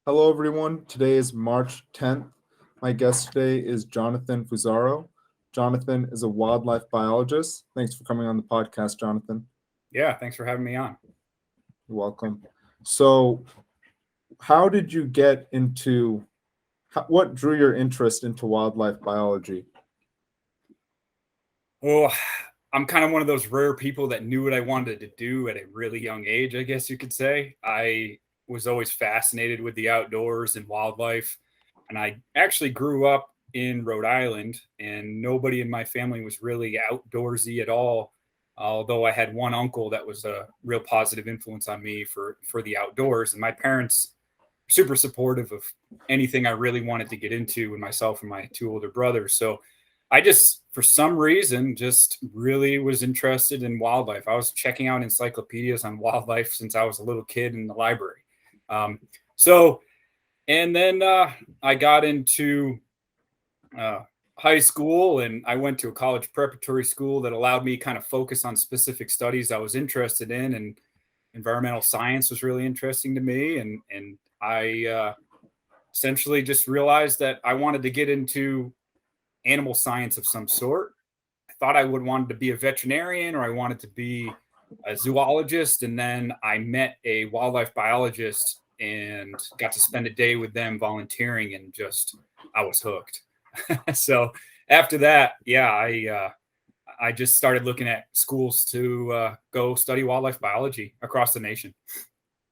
Hello, everyone. Today is March 10th. My guest today is Jonathan Fusaro. Jonathan is a wildlife biologist. Thanks for coming on the podcast, Jonathan. Yeah, thanks for having me on. You're welcome. So, how did you get into what drew your interest into wildlife biology? Well, I'm kind of one of those rare people that knew what I wanted to do at a really young age, I guess you could say. I was always fascinated with the outdoors and wildlife. And I actually grew up in Rhode Island, and nobody in my family was really outdoorsy at all. Although I had one uncle that was a real positive influence on me for the outdoors, and my parents were super supportive of anything I really wanted to get into with myself and my two older brothers. So I just, for some reason, just really was interested in wildlife. I was checking out encyclopedias on wildlife since I was a little kid in the library. Um, so, and then I got into uh, high school, and I went to a college preparatory school that allowed me kind of focus on specific studies I was interested in. And environmental science was really interesting to me. And I essentially just realized that I wanted to get into animal science of some sort. I thought I would wanted to be a veterinarian or I wanted to be a zoologist. And then I met a wildlife biologist and got to spend a day with them volunteering, and just I was hooked. So after that, yeah, I just started looking at schools to go study wildlife biology across the nation.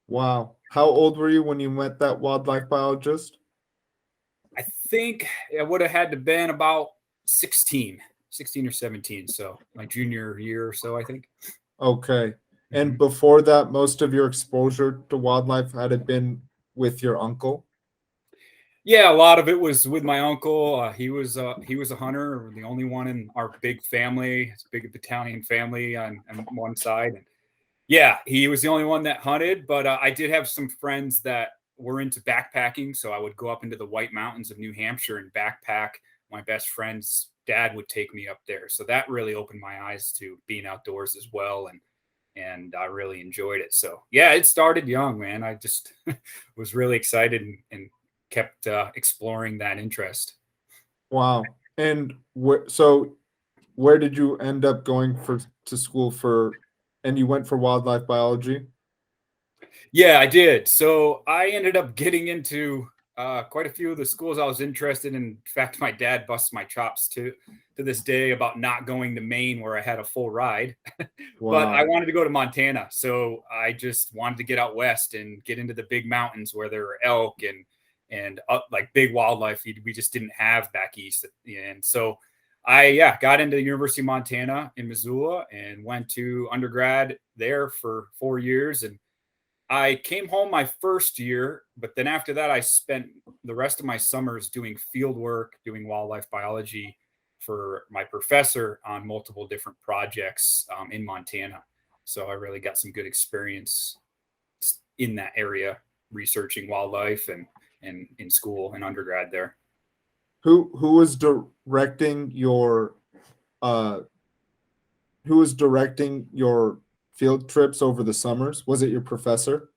Wow. How old were you when you met that wildlife biologist? I think it would have had to been about 16 or 17. So my junior year or so, I think. Okay. And Mhm. before that, most of your exposure to wildlife had it been with your uncle? Yeah, a lot of it was with my uncle. He was a hunter, the only one in our big family. It's a big Italian family on one side. And yeah, he was the only one that hunted. But I did have some friends that were into backpacking, so I would go up into the White Mountains of New Hampshire and backpack. My best friend's dad would take me up there, so that really opened my eyes to being outdoors as well. And I really enjoyed it. So yeah, it started young, man. I just was really excited and kept exploring that interest. Wow. And where did you end up going for to school for and you went for wildlife biology? Yeah, I did. So I ended up getting into quite a few of the schools I was interested in. In fact, my dad busts my chops to this day about not going to Maine where I had a full ride. But I Wow. wanted to go to Montana, so I just wanted to get out west and get into the big mountains where there are elk and like big wildlife we just didn't have back east. And so I got into the University of Montana in Missoula and went to undergrad there for 4 years. And I came home my first year, but then after that, I spent the rest of my summers doing field work, doing wildlife biology for my professor on multiple different projects in Montana. So I really got some good experience in that area, researching wildlife and in school and undergrad there. Who was directing your uh who was directing your field trips over the summers? Was it your professor?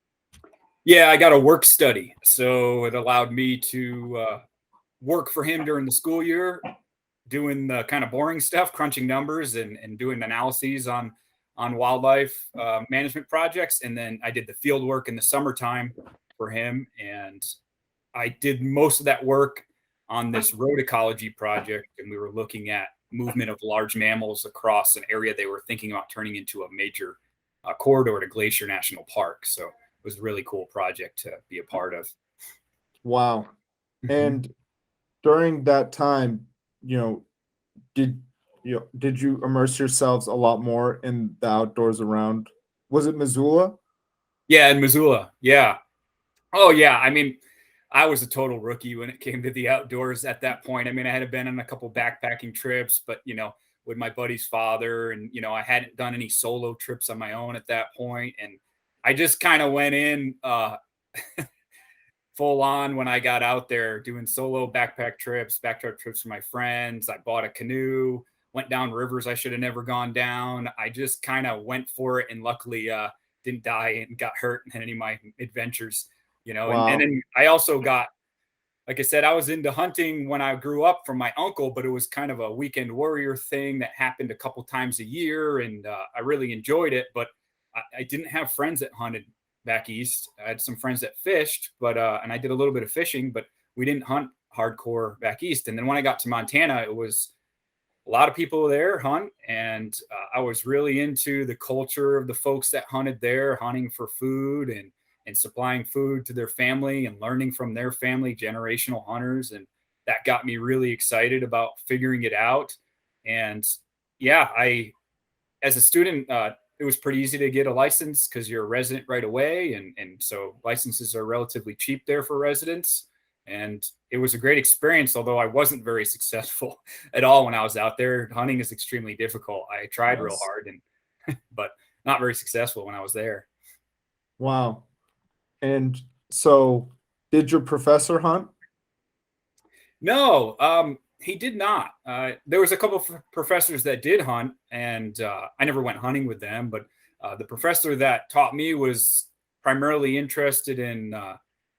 Yeah, I got a work study, so it allowed me to work for him during the school year, doing the kind of boring stuff, crunching numbers and doing analyses on wildlife management projects. And then I did the field work in the summertime for him. And I did most of that work on this road ecology project. And we were looking at movement of large mammals across an area they were thinking about turning into a major corridor to Glacier National Park. So it was a really cool project to be a part of. Wow. Mhm. And during that time, you know, did did you immerse yourselves a lot more in the outdoors around? Was it Missoula? Yeah, in Missoula. Yeah. Oh yeah, I mean, I was a total rookie when it came to the outdoors at that point. I mean, I had been on a couple backpacking trips, but with my buddy's father, and I hadn't done any solo trips on my own at that point, and I just kind of went in full on when I got out there doing solo backpack trips for my friends. I bought a canoe, went down rivers I should have never gone down. I just kind of went for it, and luckily didn't die and got hurt in any of my adventures. Wow. And then I also got, like I said, I was into hunting when I grew up from my uncle, but it was kind of a weekend warrior thing that happened a couple times a year. And I really enjoyed it, but I didn't have friends that hunted back east. I had some friends that fished, and I did a little bit of fishing, but we didn't hunt hardcore back east. And then when I got to Montana, it was a lot of people there hunt, and I was really into the culture of the folks that hunted there, hunting for food and supplying food to their family and learning from their family, generational hunters, and that got me really excited about figuring it out. And yeah, I as a student, it was pretty easy to get a license because you're a resident right away, and so licenses are relatively cheap there for residents. And it was a great experience, although I wasn't very successful at all when I was out there. Hunting is extremely difficult. I tried real Yes. hard, and but not very successful when I was there. Wow. And so, did your professor hunt? No, he did not. There was a couple of professors that did hunt, and I never went hunting with them. But the professor that taught me was primarily interested in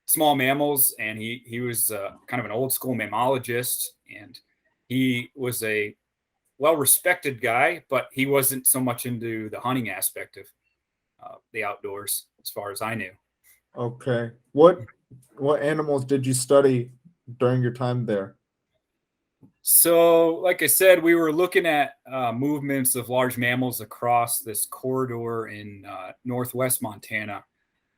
small mammals, and he was kind of an old school mammalogist, and he was a well respected guy, but he wasn't so much into the hunting aspect of the outdoors, as far as I knew. Okay. What animals did you study during your time there? So, like I said, we were looking at movements of large mammals across this corridor in northwest Montana.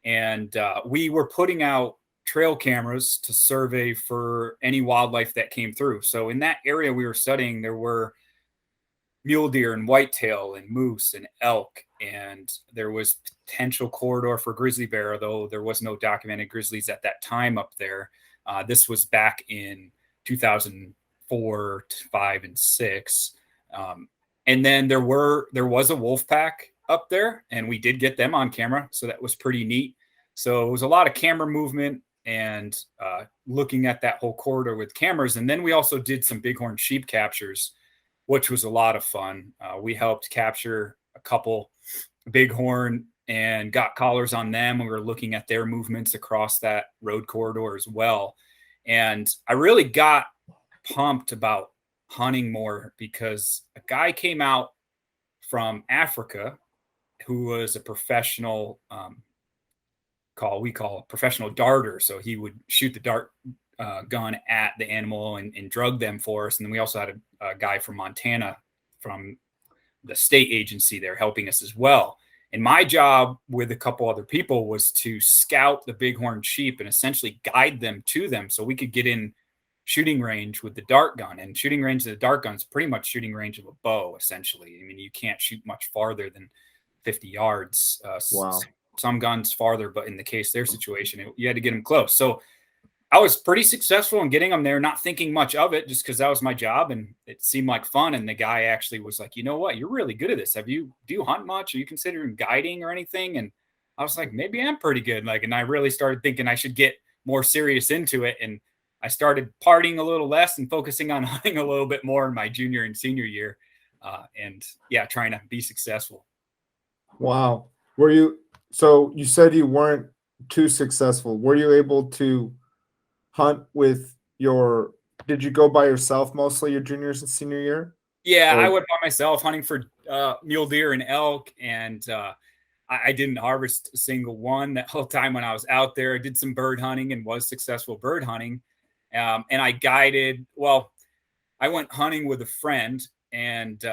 And we were putting out trail cameras to survey for any wildlife that came through. So, in that area we were studying, there were mule deer and whitetail and moose and elk. And there was potential corridor for grizzly bear, though there was no documented grizzlies at that time up there. This was back in 2004, 5, and 6. And then there was a wolf pack up there, and we did get them on camera, so that was pretty neat. So it was a lot of camera movement and looking at that whole corridor with cameras. And then we also did some bighorn sheep captures, which was a lot of fun. We helped capture a couple bighorn and got collars on them. We were looking at their movements across that road corridor as well. And I really got pumped about hunting more because a guy came out from Africa who was a professional we call a professional darter. So he would shoot the dart gun at the animal and drug them for us. And then we also had a guy from Montana from the state agency there helping us as well. And my job with a couple other people was to scout the bighorn sheep and essentially guide them to them so we could get in shooting range with the dart gun. And shooting range of the dart gun is pretty much shooting range of a bow, essentially. I mean, you can't shoot much farther than 50 yards. Wow. Some guns farther, but in the case their situation, you had to get them close. So I was pretty successful in getting them there, not thinking much of it, just because that was my job and it seemed like fun. And the guy actually was like, "You know what? You're really good at this. Do you hunt much? Are you considering guiding or anything?" And I was like, "Maybe I'm pretty good." And I really started thinking I should get more serious into it. And I started partying a little less and focusing on hunting a little bit more in my junior and senior year. And yeah, trying to be successful. Wow. So you said you weren't too successful. Were you able to hunt with did you go by yourself mostly your juniors and senior year? Yeah, I Or went by myself hunting for mule deer and elk, and I didn't harvest a single one that whole time when I was out there. I did some bird hunting and was successful bird hunting, and I guided. Well, I went hunting with a friend, and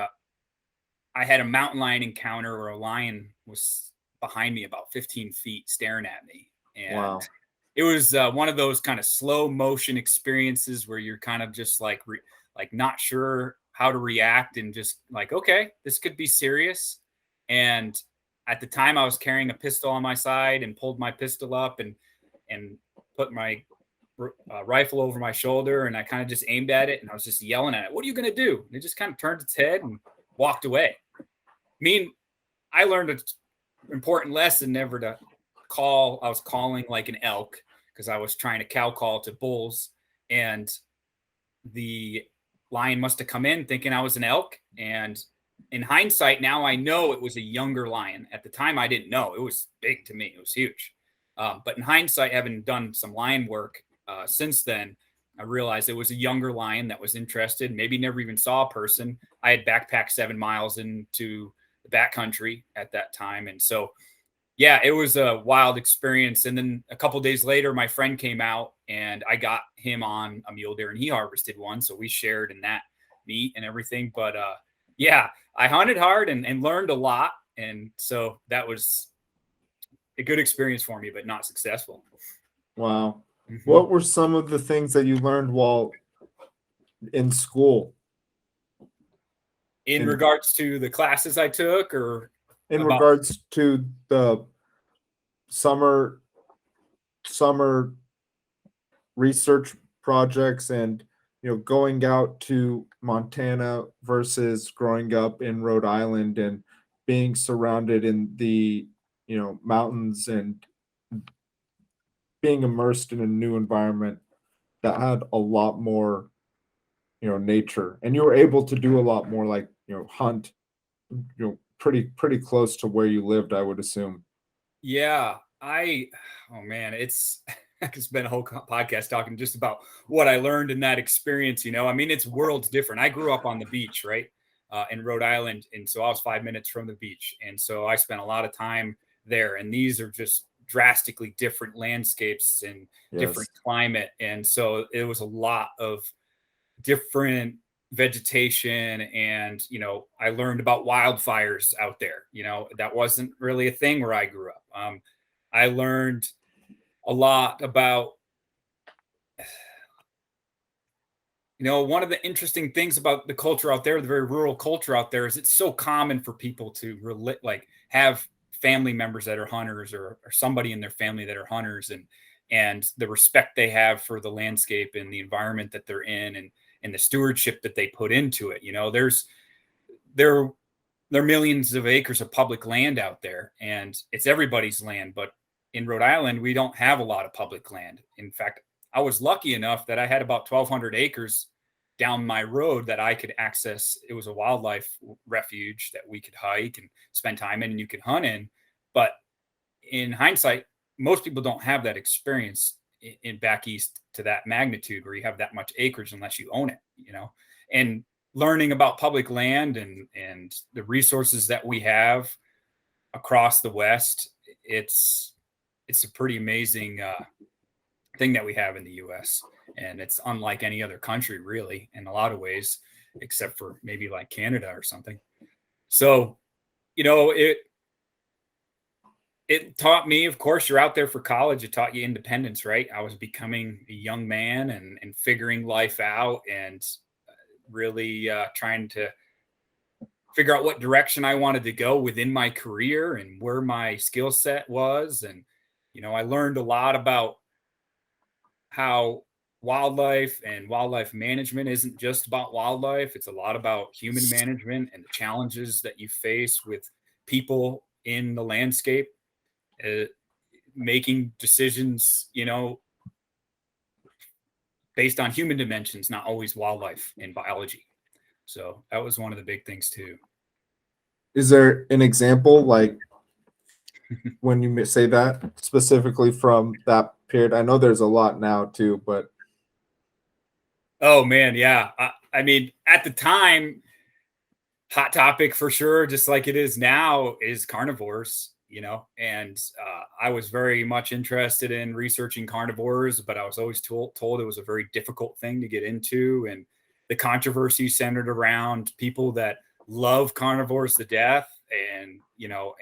I had a mountain lion encounter where a lion was behind me about 15 feet staring at me, and wow. it was one of those kind of slow motion experiences where you're kind of just like not sure how to react and just like, okay, this could be serious. And at the time I was carrying a pistol on my side and pulled my pistol up and put my rifle over my shoulder, and I kind of just aimed at it and I was just yelling at it, "What are you going to do?" And it just kind of turned its head and walked away. I learned an important lesson never to call. I was calling like an elk because I was trying to cow call to bulls, and the lion must have come in thinking I was an elk. And in hindsight, now I know it was a younger lion. At the time, I didn't know. It was big to me. It was huge. But in hindsight, having done some lion work since then, I realized it was a younger lion that was interested, maybe never even saw a person. I had backpacked 7 miles into the backcountry at that time. And so, yeah, it was a wild experience. And then a couple days later, my friend came out and I got him on a mule deer and he harvested one. So we shared in that meat and everything. But yeah, I hunted hard and learned a lot. And so that was a good experience for me, but not successful. Wow. What were some of the things that you learned while in school? In regards to the classes I took, or in regards to the summer research projects and going out to Montana versus growing up in Rhode Island and being surrounded in the mountains and being immersed in a new environment that had a lot more nature, and you were able to do a lot more, like hunt pretty close to where you lived, I would assume. Yeah, oh man, it's I could spend a whole podcast talking just about what I learned in that experience. I mean, it's worlds different. I grew up on the beach, right, in Rhode Island, and so I was 5 minutes from the beach, and so I spent a lot of time there. And these are just drastically different landscapes and different climate, and so it was a lot of different vegetation. And I learned about wildfires out there. That wasn't really a thing where I grew up. I learned a lot about one of the interesting things about the culture out there, the very rural culture out there, is it's so common for people to have family members that are hunters, or somebody in their family that are hunters, and the respect they have for the landscape and the environment that they're in, and the stewardship that they put into it. There are millions of acres of public land out there, and it's everybody's land. But in Rhode Island, we don't have a lot of public land. In fact, I was lucky enough that I had about 1,200 acres down my road that I could access. It was a wildlife refuge that we could hike and spend time in, and you could hunt in. But in hindsight, most people don't have that experience in back east to that magnitude, where you have that much acreage unless you own it, and learning about public land and the resources that we have across the West. It's a pretty amazing thing that we have in the US, and it's unlike any other country really in a lot of ways, except for maybe like Canada or something. So, it taught me, of course, you're out there for college. It taught you independence, right? I was becoming a young man and figuring life out, and really trying to figure out what direction I wanted to go within my career and where my skill set was. And, I learned a lot about how wildlife and wildlife management isn't just about wildlife. It's a lot about human management and the challenges that you face with people in the landscape. Making decisions, based on human dimensions, not always wildlife and biology. So that was one of the big things too. Is there an example, like when you say that specifically from that period? I know there's a lot now too, but. Oh man, yeah. I mean, at the time, hot topic for sure, just like it is now, is carnivores. And I was very much interested in researching carnivores, but I was always told it was a very difficult thing to get into. And the controversy centered around people that love carnivores to death. And,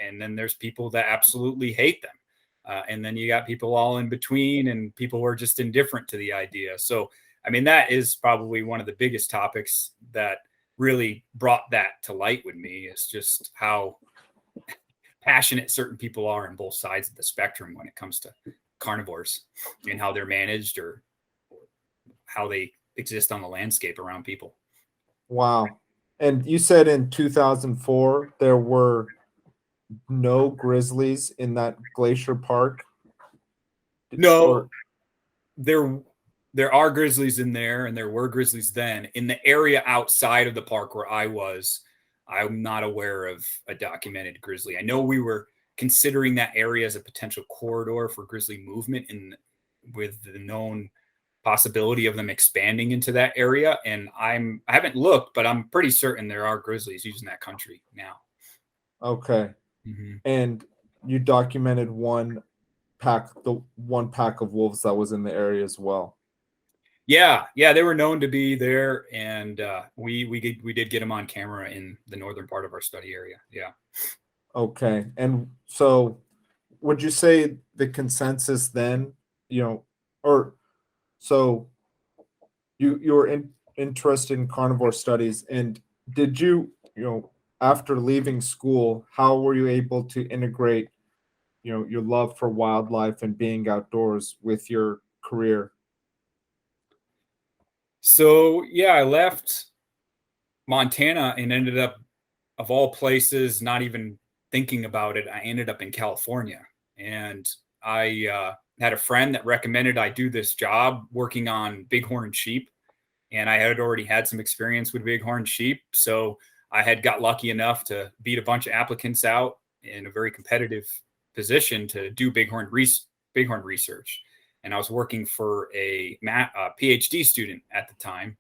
and then there's people that absolutely hate them. And then you got people all in between, and people who are just indifferent to the idea. So, I mean, that is probably one of the biggest topics that really brought that to light with me, is just how passionate certain people are on both sides of the spectrum when it comes to carnivores and how they're managed, or how they exist on the landscape around people. Wow. And you said in 2004 there were no grizzlies in that glacier park? No, there are grizzlies in there, and there were grizzlies then. In the area outside of the park where I was, I'm not aware of a documented grizzly. I know we were considering that area as a potential corridor for grizzly movement, and with the known possibility of them expanding into that area. And I haven't looked, but I'm pretty certain there are grizzlies using that country now. Okay. Mhm. And you documented the one pack of wolves that was in the area as well. Yeah, they were known to be there, and we did get them on camera in the northern part of our study area. Yeah. Okay. And so would you say the consensus then, you know, or so you were interested in carnivore studies, and did you, after leaving school, how were you able to integrate, your love for wildlife and being outdoors with your career? So yeah, I left Montana and ended up, of all places, not even thinking about it, I ended up in California. And I had a friend that recommended I do this job working on bighorn sheep. And I had already had some experience with bighorn sheep. So I had got lucky enough to beat a bunch of applicants out in a very competitive position to do bighorn research. And I was working for a PhD student at the time.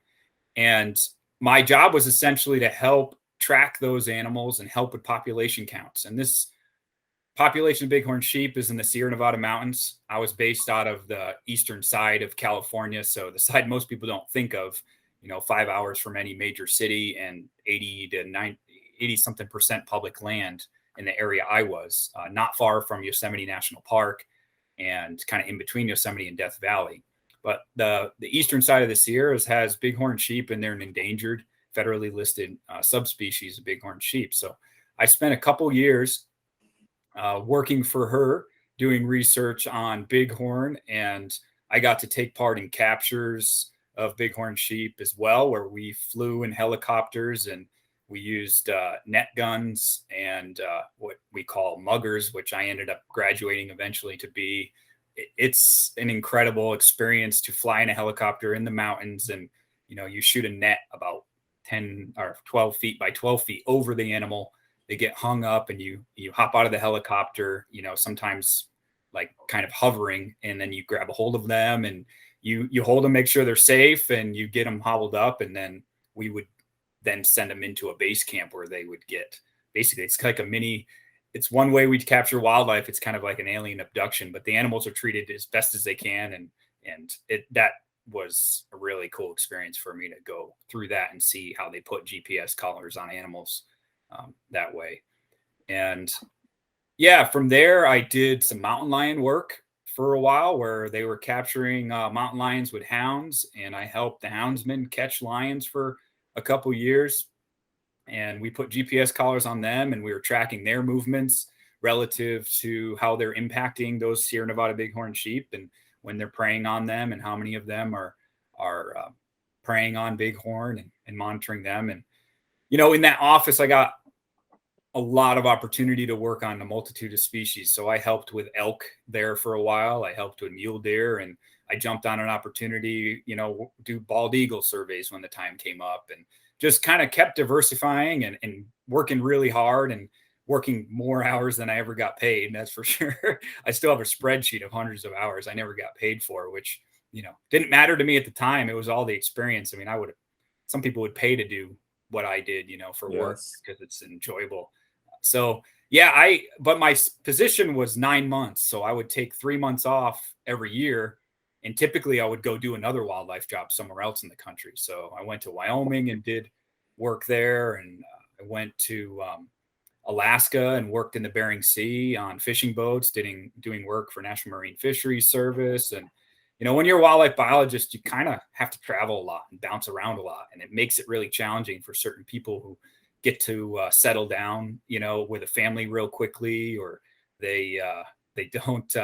And my job was essentially to help track those animals and help with population counts. And this population of bighorn sheep is in the Sierra Nevada mountains. I was based out of the eastern side of California, so the side most people don't think of, 5 hours from any major city and 80 to 90, 80 something percent public land in the area I was, not far from Yosemite National Park and kind of in between Yosemite and Death Valley. But the eastern side of the Sierras has bighorn sheep, and they're an endangered, federally listed subspecies of bighorn sheep. So I spent a couple years working for her, doing research on bighorn, and I got to take part in captures of bighorn sheep as well, where we flew in helicopters and we used net guns and what we call muggers, which I ended up graduating eventually to be. It's an incredible experience to fly in a helicopter in the mountains, and you shoot a net about 10 or 12 feet by 12 feet over the animal. They get hung up, and you hop out of the helicopter, sometimes like kind of hovering, and then you grab a hold of them and you hold them, make sure they're safe, and you get them hobbled up, and then we would then send them into a base camp where they would get, basically it's like it's one way we capture wildlife. It's kind of like an alien abduction, but the animals are treated as best as they can, and that was a really cool experience for me to go through that and see how they put GPS collars on animals that way. And yeah, from there, I did some mountain lion work for a while where they were capturing mountain lions with hounds, and I helped the houndsmen catch lions for a couple years. And we put GPS collars on them, and we were tracking their movements relative to how they're impacting those Sierra Nevada bighorn sheep, and when they're preying on them, and how many of them are preying on bighorn, and monitoring them. And in that office, I got a lot of opportunity to work on a multitude of species. So I helped with elk there for a while. I helped with mule deer, and I jumped on an opportunity, do bald eagle surveys when the time came up, and just kind of kept diversifying and working really hard, and working more hours than I ever got paid. That's for sure. I still have a spreadsheet of hundreds of hours I never got paid for, which, didn't matter to me at the time. It was all the experience. I mean, some people would pay to do what I did, for work Yes. because it's enjoyable. So yeah, but my position was 9 months. So I would take 3 months off every year. And typically I would go do another wildlife job somewhere else in the country. So I went to Wyoming and did work there. And I went to Alaska and worked in the Bering Sea on fishing boats, doing work for National Marine Fisheries Service. And, when you're a wildlife biologist, you kind of have to travel a lot and bounce around a lot. And it makes it really challenging for certain people who get to settle down, with a family real quickly, or they don't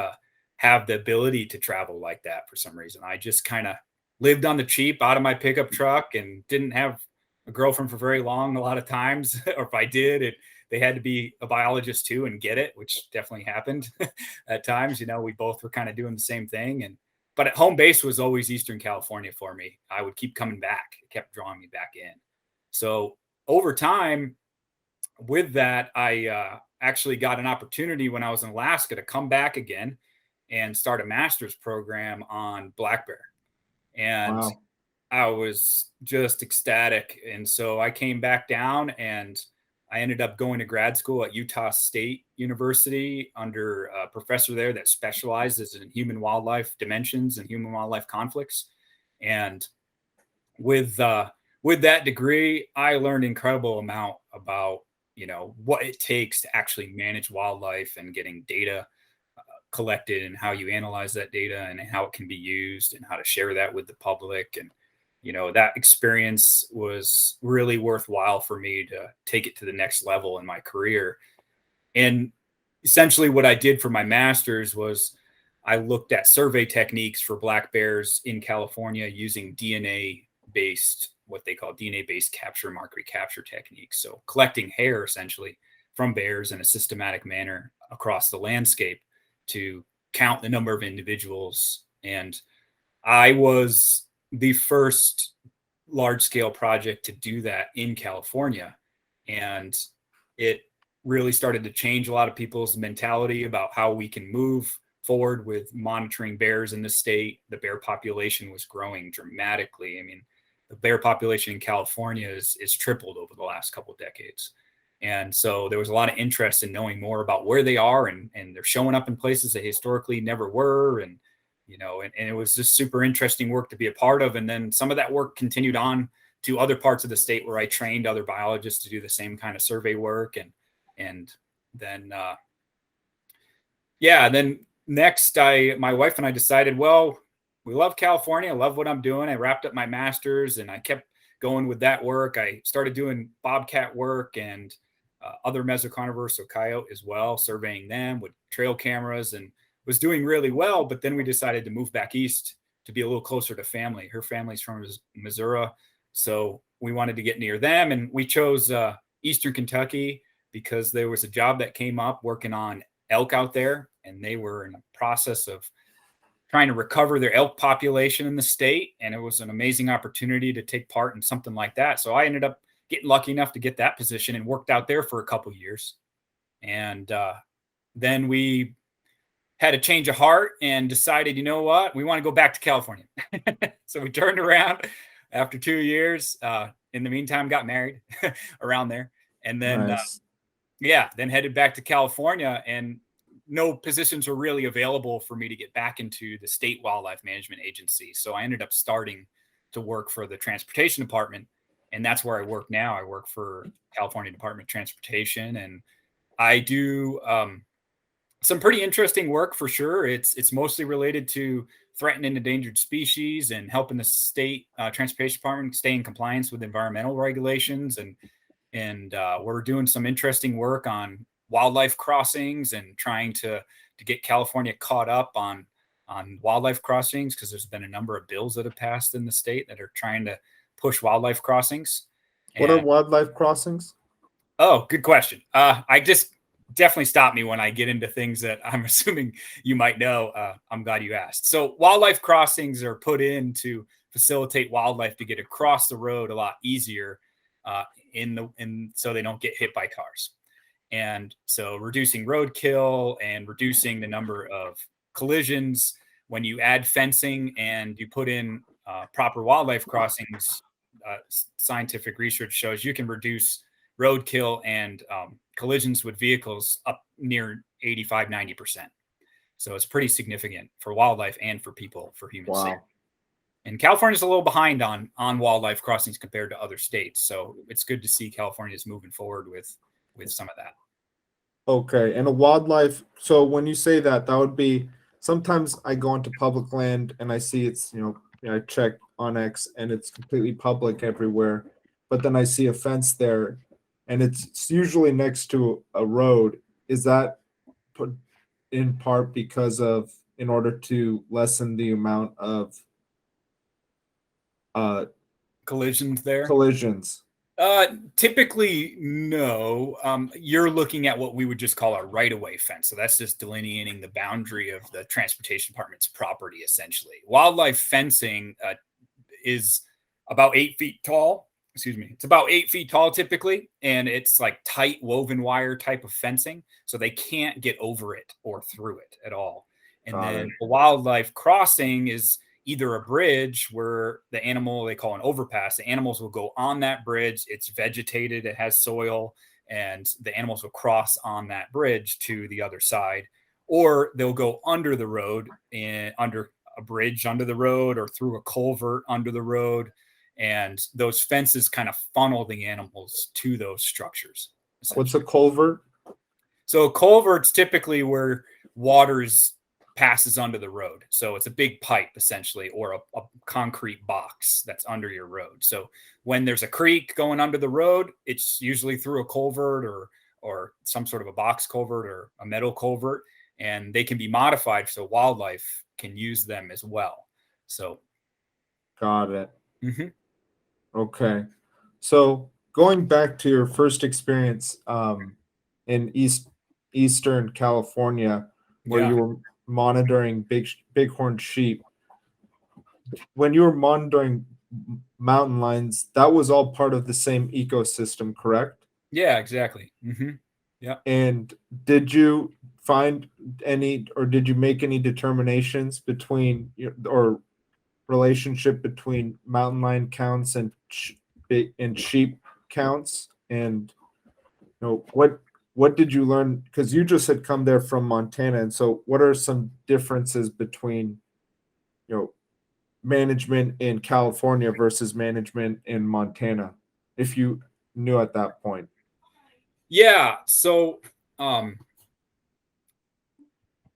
have the ability to travel like that for some reason. I just kind of lived on the cheap out of my pickup truck and didn't have a girlfriend for very long a lot of times. Or if I did, they had to be a biologist too and get it, which definitely happened at times. We both were kind of doing the same thing. But at home base was always Eastern California for me. I would keep coming back. It kept drawing me back in. So over time with that, I actually got an opportunity when I was in Alaska to come back again and start a master's program on black bear. And Wow. I was just ecstatic. And so I came back down and I ended up going to grad school at Utah State University under a professor there that specializes in human wildlife dimensions and human wildlife conflicts. And with that degree, I learned incredible amount about, what it takes to actually manage wildlife and getting data collected and how you analyze that data and how it can be used and how to share that with the public. And that experience was really worthwhile for me to take it to the next level in my career. And essentially what I did for my master's was I looked at survey techniques for black bears in California using what they call DNA based capture mark recapture techniques. So collecting hair essentially from bears in a systematic manner across the landscape to count the number of individuals. And I was the first large scale project to do that in California. And it really started to change a lot of people's mentality about how we can move forward with monitoring bears in the state. The bear population was growing dramatically. I mean, the bear population in California is tripled over the last couple of decades. And so there was a lot of interest in knowing more about where they are, and they're showing up in places they historically never were. And, and it was just super interesting work to be a part of. And then some of that work continued on to other parts of the state where I trained other biologists to do the same kind of survey work. And then, then next my wife and I decided, well, we love California. I love what I'm doing. I wrapped up my master's and I kept going with that work. I started doing bobcat work and other mesocarnivores, so coyote as well, surveying them with trail cameras, and was doing really well. But then we decided to move back east to be a little closer to family. Her family's from Missouri, so we wanted to get near them. And we chose Eastern Kentucky because there was a job that came up working on elk out there, and they were in the process of trying to recover their elk population in the state. And it was an amazing opportunity to take part in something like that. So I ended up getting lucky enough to get that position and worked out there for a couple of years. And then we had a change of heart and decided, you know what, we want to go back to California. So we turned around after 2 years. In the meantime, got married around there. And then, Nice. then headed back to California, and no positions were really available for me to get back into the state wildlife management agency. So I ended up starting to work for the transportation department, and that's where I work now. I work for California Department of Transportation, and I do some pretty interesting work for sure. It's mostly related to threatened and endangered species and helping the state transportation department stay in compliance with environmental regulations. And we're doing some interesting work on wildlife crossings and trying to get California caught up on wildlife crossings, because there's been a number of bills that have passed in the state that are trying to push wildlife crossings. What are wildlife crossings? Oh, good question. I just definitely stop me when I get into things that I'm assuming you might know. I'm glad you asked. So wildlife crossings are put in to facilitate wildlife to get across the road a lot easier, so they don't get hit by cars. And so reducing roadkill and reducing the number of collisions. When you add fencing and you put in proper wildlife crossings, scientific research shows you can reduce roadkill and collisions with vehicles up near 85-90%. So it's pretty significant for wildlife and for people, for human safety. And California's a little behind on wildlife crossings compared to other states. So it's good to see California's moving forward with some of that. Okay. And a wildlife. So when you say that would be, sometimes I go into public land and I see it's, I check on X and it's completely public everywhere. But then I see a fence there and it's usually next to a road. Is that put in part because in order to lessen the amount of collisions there? Collisions. Typically, no. You're looking at what we would just call a right-of-way fence. So that's just delineating the boundary of the transportation department's property, essentially. Wildlife fencing is about 8 feet tall, excuse me, it's about 8 feet tall typically, and it's like tight woven wire type of fencing, so they can't get over it or through it at all. And Got then it. a wildlife crossing is either a bridge where the animal, they call an overpass, the animals will go on that bridge, it's vegetated, it has soil, and the animals will cross on that bridge to the other side, or they'll go under the road and under a bridge under the road or through a culvert under the road, and those fences kind of funnel the animals to those structures. What's a culvert? So culverts typically where waters passes under the road. So it's a big pipe essentially, or a concrete box that's under your road. So when there's a creek going under the road, it's usually through a culvert or some sort of a box culvert or a metal culvert, and they can be modified so wildlife can use them as well. So Got it. mhm. Okay. So going back to your first experience in Eastern California, where Yeah. you were monitoring bighorn sheep, when you were monitoring mountain lions, that was all part of the same ecosystem, correct? Yeah, exactly. Yeah. And did you find any, or did you make any determinations between or relationship between mountain lion counts and sheep counts? And what did you learn? Because you just had come there from Montana, and so what are some differences between you know management in California versus management in Montana, if you knew at that point? Yeah. So um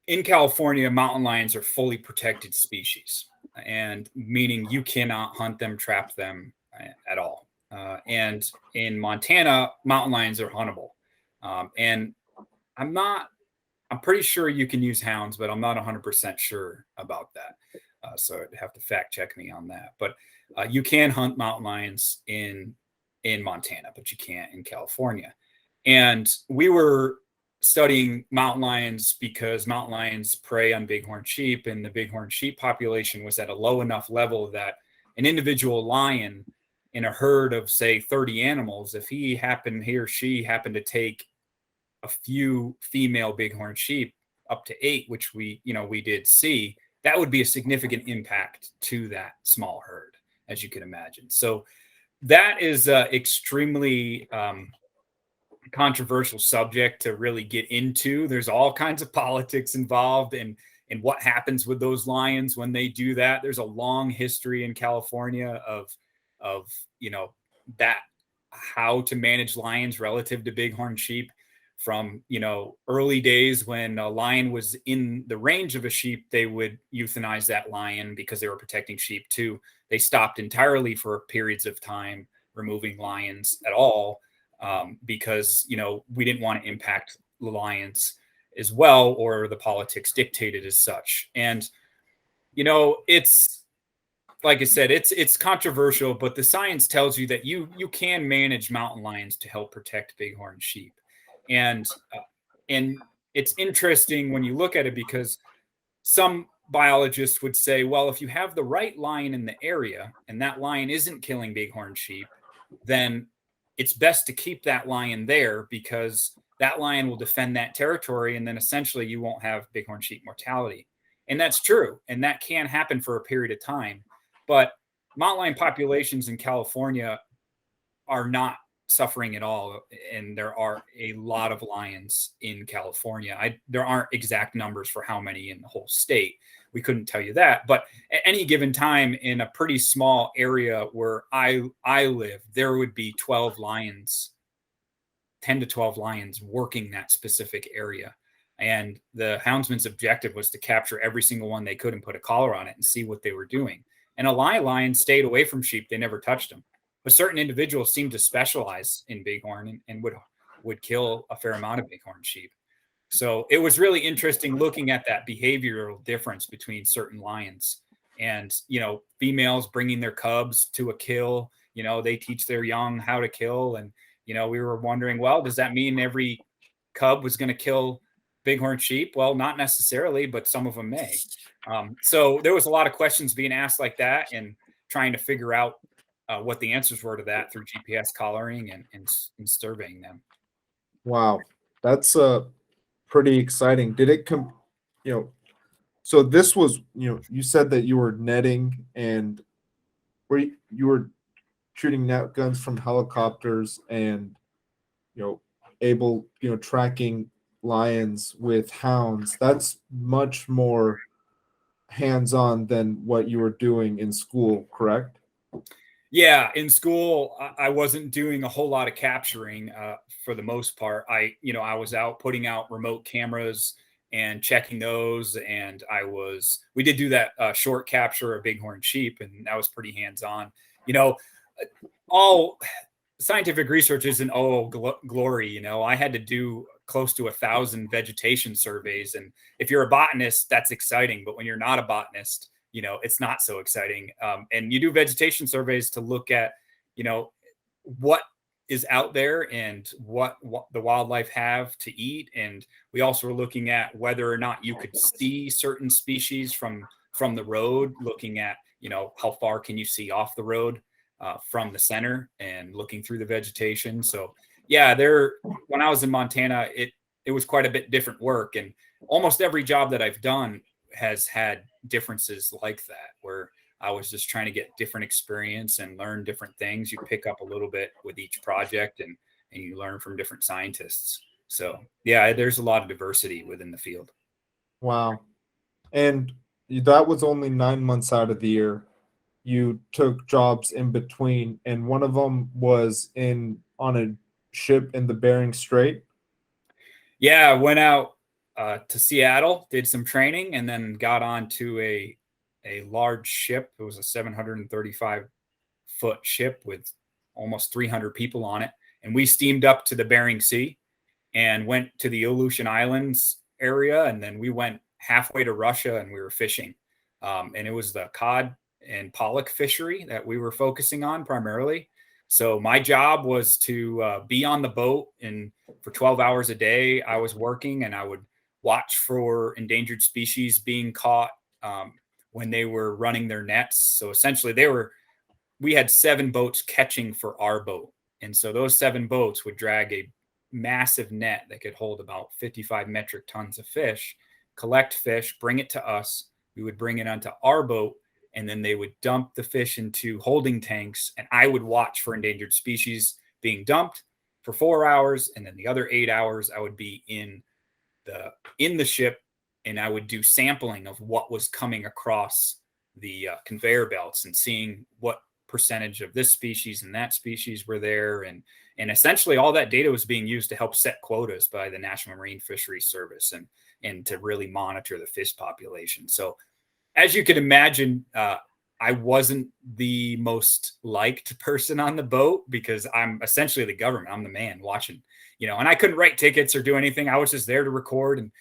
in California, mountain lions are fully protected species, and meaning you cannot hunt them, trap them at all. And in Montana, mountain lions are huntable. And I'm not, I'm pretty sure you can use hounds, but I'm not 100% sure about that. So I'd have to fact check me on that. But you can hunt mountain lions in Montana, but you can't in California. And we were studying mountain lions because mountain lions prey on bighorn sheep, and the bighorn sheep population was at a low enough level that an individual lion in a herd of say 30 animals, if he or she happened to take a few female bighorn sheep up to 8, which we did see, that would be a significant impact to that small herd, as you can imagine. So that is extremely controversial subject to really get into. There's all kinds of politics involved, and what happens with those lions when they do that. There's a long history in California of that, how to manage lions relative to bighorn sheep, from early days when a lion was in the range of a sheep, they would euthanize that lion because they were protecting sheep too. They stopped entirely for periods of time removing lions at all, because we didn't want to impact the lions as well, or the politics dictated as such. And it's like I said, it's controversial, but the science tells you that you can manage mountain lions to help protect bighorn sheep. And uh, and it's interesting when you look at it, because some biologists would say, well, if you have the right lion in the area and that lion isn't killing bighorn sheep, then it's best to keep that lion there, because that lion will defend that territory, and then essentially you won't have bighorn sheep mortality. And that's true, and that can happen for a period of time. But mountain lion populations in California are not suffering at all, and there are a lot of lions in California. There aren't exact numbers for how many in the whole state. We couldn't tell you that, but at any given time in a pretty small area where I live, there would be 12 lions, 10 to 12 lions working that specific area. And the houndsman's objective was to capture every single one they could and put a collar on it and see what they were doing. And a lion stayed away from sheep. They never touched them. But certain individuals seem to specialize in bighorn and would kill a fair amount of bighorn sheep. So it was really interesting looking at that behavioral difference between certain lions. And females bringing their cubs to a kill. They teach their young how to kill. And we were wondering, well, does that mean every cub was going to kill bighorn sheep? Well, not necessarily, but some of them may. So there was a lot of questions being asked like that, and trying to figure out what the answers were to that through GPS collaring and surveying them. Wow, that's pretty exciting. Did it you know, so this was, you said that you were netting and you were shooting net guns from helicopters and able tracking lions with hounds. That's much more hands-on than what you were doing in school, correct? Yeah, in school, I wasn't doing a whole lot of capturing for the most part. I was out putting out remote cameras and checking those, and we did do that short capture of bighorn sheep, and that was pretty hands-on. All scientific research isn't all glory. I had to do close to 1,000 vegetation surveys, and if you're a botanist, that's exciting. But when you're not a botanist, it's not so exciting. And you do vegetation surveys to look at, what is out there and what the wildlife have to eat. And we also were looking at whether or not you could see certain species from the road, looking at, how far can you see off the road from the center and looking through the vegetation. So yeah, when I was in Montana, it was quite a bit different work. And almost every job that I've done has had differences like that, where I was just trying to get different experience and learn different things. You pick up a little bit with each project and you learn from different scientists. So yeah, there's a lot of diversity within the field. Wow. And that was only 9 months out of the year. You took jobs in between, and one of them was on a ship in the Bering Strait. Yeah, I went out to Seattle, did some training, and then got on to a large ship. It was a 735-foot ship with almost 300 people on it. And we steamed up to the Bering Sea and went to the Aleutian Islands area. And then we went halfway to Russia and we were fishing. And it was the cod and pollock fishery that we were focusing on primarily. So my job was to be on the boat, and for 12 hours a day, I was working and I would watch for endangered species being caught when they were running their nets. So essentially we had 7 boats catching for our boat. And so those 7 boats would drag a massive net that could hold about 55 metric tons of fish, collect fish, bring it to us. We would bring it onto our boat, and then they would dump the fish into holding tanks, and I would watch for endangered species being dumped for 4 hours, and then the other 8 hours I would be in the ship, and I would do sampling of what was coming across the conveyor belts and seeing what percentage of this species and that species were there, and essentially all that data was being used to help set quotas by the National Marine Fisheries Service and to really monitor the fish population. So as you can imagine, I wasn't the most liked person on the boat because I'm essentially the government. I'm the man watching, and I couldn't write tickets or do anything. I was just there to record. And,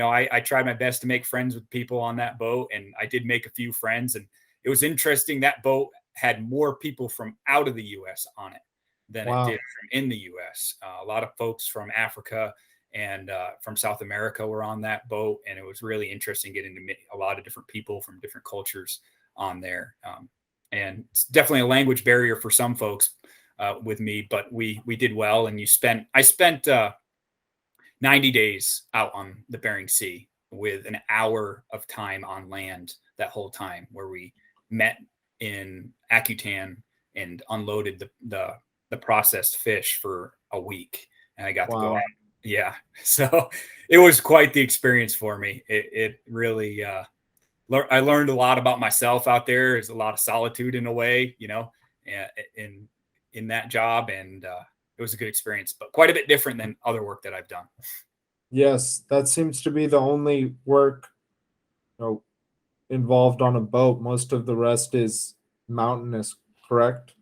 I tried my best to make friends with people on that boat, and I did make a few friends. And it was interesting. That boat had more people from out of the U.S. on it than Wow. it did from in the U.S. A lot of folks from Africa and from South America were on that boat. And it was really interesting getting to meet a lot of different people from different cultures on there. And it's definitely a language barrier for some folks with me, but we did well. And I spent 90 days out on the Bering Sea with an hour of time on land that whole time, where we met in Akutan and unloaded the processed fish for a week. And I got to go out. Yeah. So it was quite the experience for me. It really, I learned a lot about myself out there. There's a lot of solitude in a way, in that job. And it was a good experience, but quite a bit different than other work that I've done. Yes, that seems to be the only work involved on a boat. Most of the rest is mountainous, correct?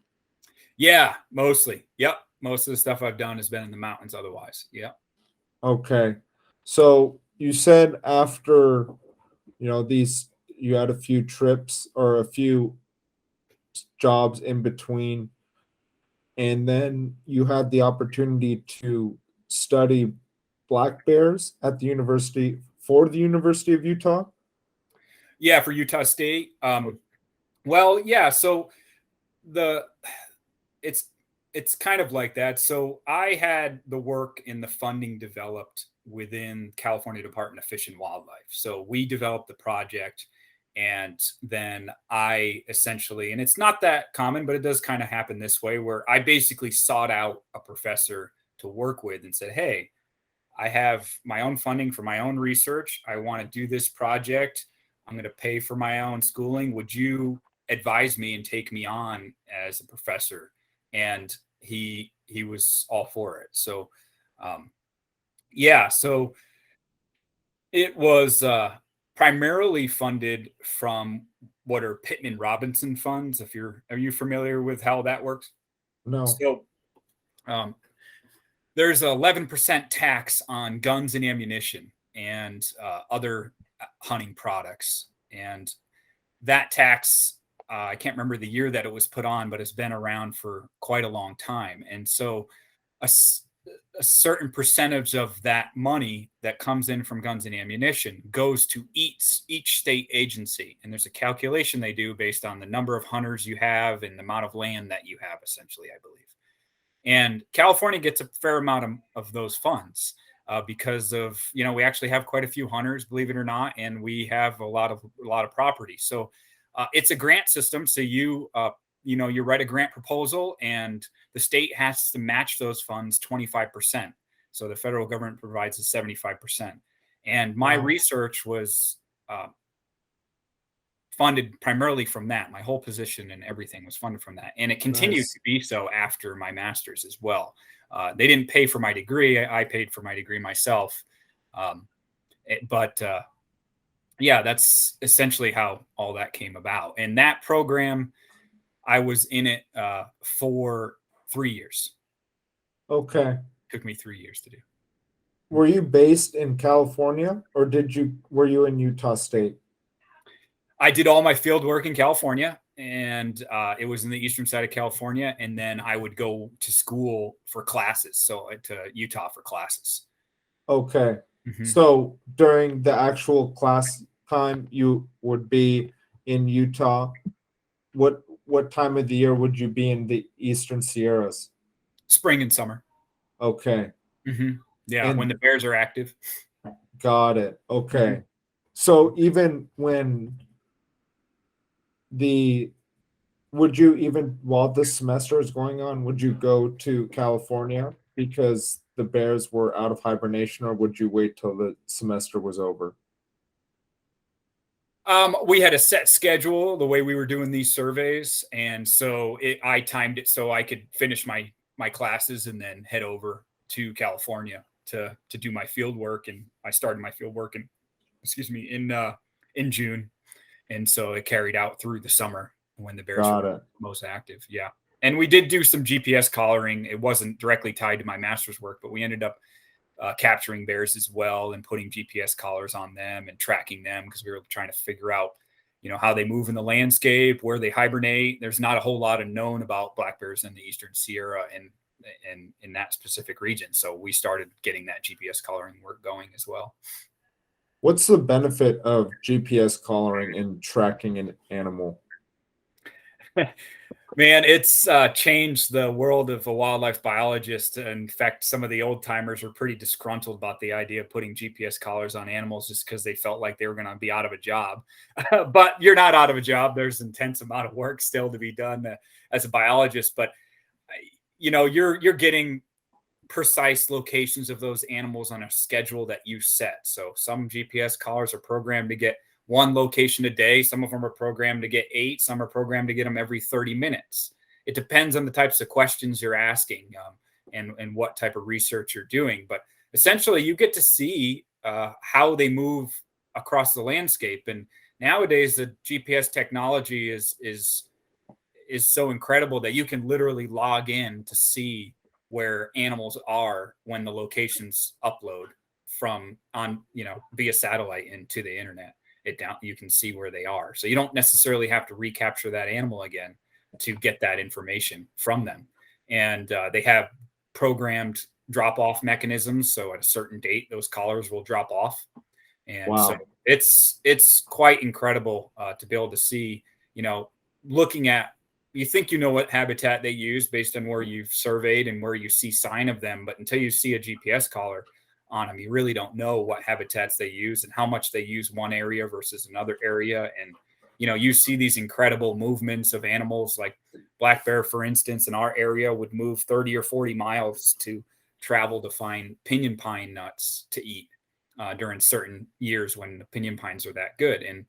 Yeah, mostly. Yep. Most of the stuff I've done has been in the mountains otherwise. Yep. Okay. So you said after, you had a few trips or a few jobs in between, and then you had the opportunity to study black bears at the University of Utah. Yeah, for Utah State. Well, yeah. So the it's it's kind of like that. So I had the work and the funding developed within California Department of Fish and Wildlife. So we developed the project, and then I essentially, and it's not that common, but it does kind of happen this way, where I basically sought out a professor to work with and said, "Hey, I have my own funding for my own research. I want to do this project. I'm going to pay for my own schooling. Would you advise me and take me on as a professor?" And he was all for it. So um, yeah, so it was primarily funded from what are Pittman Robinson funds. If you're Are you familiar with how that works? No. So um, there's an 11% tax on guns and ammunition and other hunting products. And that tax, I can't remember the year that it was put on, but it's been around for quite a long time. And so a, a certain percentage of that money that comes in from guns and ammunition goes to each state agency. And there's a calculation they do based on the number of hunters you have and the amount of land that you have, essentially, I believe. And California gets a fair amount of those funds because of, we actually have quite a few hunters, believe it or not, and we have a lot of property. So it's a grant system. So you write a grant proposal, and the state has to match those funds 25%. So the federal government provides a 75%. And my research was funded primarily from that. My whole position and everything was funded from that. And it continued to be so after my master's as well. They didn't pay for my degree. I paid for my degree myself. But yeah, that's essentially how all that came about. And that program, I was in it for 3 years. Okay. Took me 3 years to do. Were you based in California, or were you in Utah State? I did all my field work in California, and it was in the eastern side of California. And then I would go to school for classes, so to Utah for classes. Okay. Mm-hmm. So during the actual class time, you would be in Utah. What time of the year would you be in the Eastern Sierras? Spring and summer. Okay. Mm-hmm. Yeah, when the bears are active. Got it. Okay. Mm-hmm. So even while this semester is going on, would you go to California because the bears were out of hibernation, or would you wait till the semester was over? We had a set schedule the way we were doing these surveys, and so I timed it so I could finish my classes and then head over to California to do my field work. And I started my field work in June, and so it carried out through the summer when the bears were most active. Yeah, and we did do some GPS collaring. It wasn't directly tied to my master's work, but we ended up capturing bears as well and putting GPS collars on them and tracking them because we were trying to figure out, how they move in the landscape, where they hibernate. There's not a whole lot of known about black bears in the Eastern Sierra and in that specific region. So we started getting that GPS collaring work going as well. What's the benefit of GPS collaring in tracking an animal? Man, it's changed the world of a wildlife biologist. In fact, some of the old timers were pretty disgruntled about the idea of putting GPS collars on animals just because they felt like they were going to be out of a job. But you're not out of a job. There's an intense amount of work still to be done as a biologist. But you're getting precise locations of those animals on a schedule that you set. So some GPS collars are programmed to get one location a day. Some of them are programmed to get 8. Some are programmed to get them every 30 minutes. It depends on the types of questions you're asking and what type of research you're doing. But essentially, you get to see how they move across the landscape. And nowadays, the GPS technology is so incredible that you can literally log in to see where animals are when the locations upload from via satellite into the internet. You can see where they are. So you don't necessarily have to recapture that animal again to get that information from them. And they have programmed drop-off mechanisms. So at a certain date, those collars will drop off. And so it's quite incredible to be able to see, looking at you think you know what habitat they use based on where you've surveyed and where you see sign of them, but until you see a GPS collar on them, you really don't know what habitats they use and how much they use one area versus another area. And you see these incredible movements of animals, like black bear, for instance, in our area would move 30 or 40 miles to travel to find pinyon pine nuts to eat during certain years when the pinyon pines are that good. And